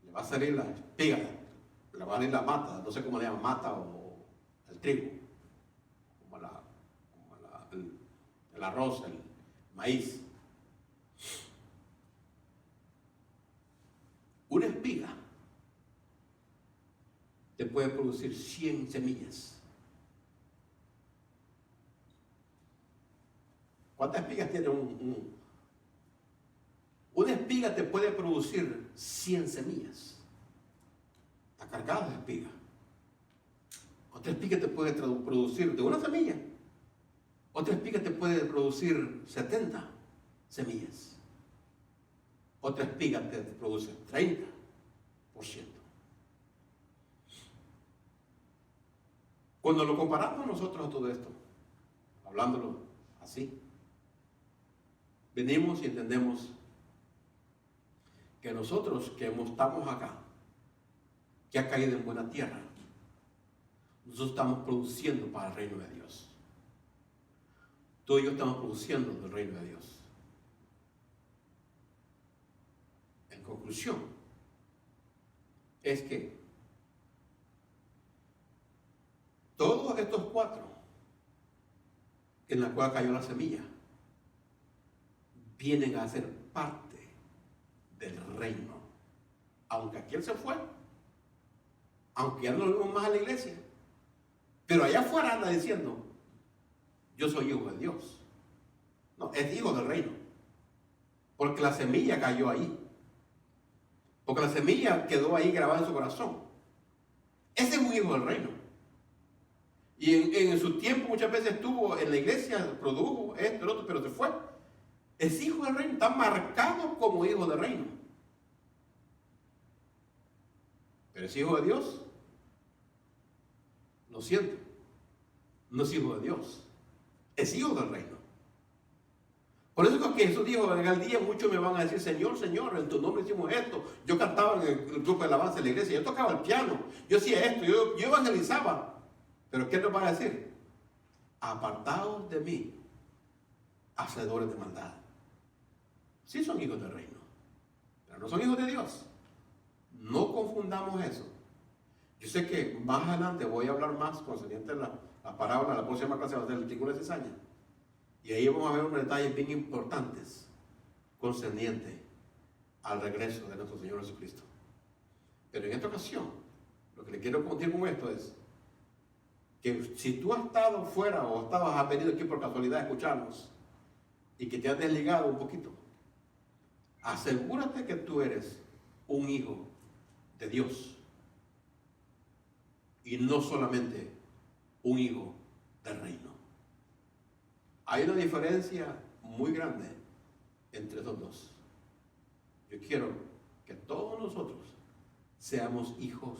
le va a salir la espiga, le va a salir la mata, no sé cómo le llaman, mata o el trigo, como el arroz, el maíz. Una espiga te puede producir 100 semillas. ¿Cuántas espigas tiene una espiga? Te puede producir 100 semillas. Está cargada de espiga. Otra espiga te puede producir de una semilla. Otra espiga te puede producir 70 semillas. Otra espiga te produce 30%. Cuando lo comparamos nosotros a todo esto, hablándolo así, venimos y entendemos que nosotros que estamos acá, que ha caído en buena tierra, nosotros estamos produciendo para el reino de Dios. Tú y yo estamos produciendo del reino de Dios. En conclusión, es que todos estos 4 en la cual cayó la semilla vienen a ser parte del reino. Aunque aquel se fue, aunque ya no lo vemos más a la iglesia, pero allá afuera anda diciendo: yo soy hijo de Dios. No, es hijo del reino, porque la semilla cayó ahí, porque la semilla quedó ahí grabada en su corazón. Ese es un hijo del reino. Y en su tiempo muchas veces estuvo en la iglesia, produjo esto, el otro, pero se fue. Es hijo del reino, está marcado como hijo del reino. Pero es hijo de Dios. Lo siento, no es hijo de Dios, es hijo del reino. Por eso es que Jesús dijo, en el día muchos me van a decir, Señor, Señor, en tu nombre hicimos esto. Yo cantaba en el grupo de alabanza de la iglesia, yo tocaba el piano, yo hacía esto, yo evangelizaba. Pero ¿qué nos va a decir? Apartaos de mí, hacedores de maldad. Sí son hijos del reino, pero no son hijos de Dios. No confundamos eso. Yo sé que más adelante voy a hablar más concerniente a la parábola, la próxima clase va a ser el artículo de cizaña. Y ahí vamos a ver unos detalles bien importantes concernientes al regreso de nuestro Señor Jesucristo. Pero en esta ocasión, lo que le quiero contar con esto es que si tú has estado fuera o has venido aquí por casualidad a escucharnos y que te has desligado un poquito, asegúrate que tú eres un hijo de Dios y no solamente un hijo del reino. Hay una diferencia muy grande entre esos dos. Yo quiero que todos nosotros seamos hijos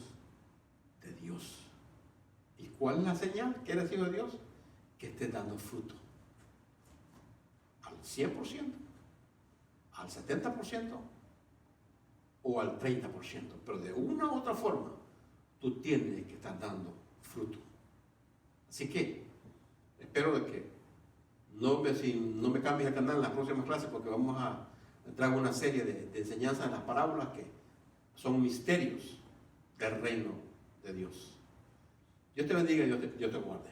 de Dios. ¿Y cuál es la señal que eres hijo de Dios? Que estés dando fruto. Al 100%, al 70% o al 30%. Pero de una u otra forma, tú tienes que estar dando fruto. Así que, espero de que no me cambies el canal en las próximas clases, porque vamos a traer una serie de enseñanzas en las parábolas que son misterios del reino de Dios. Dios te bendiga y Dios te guarde.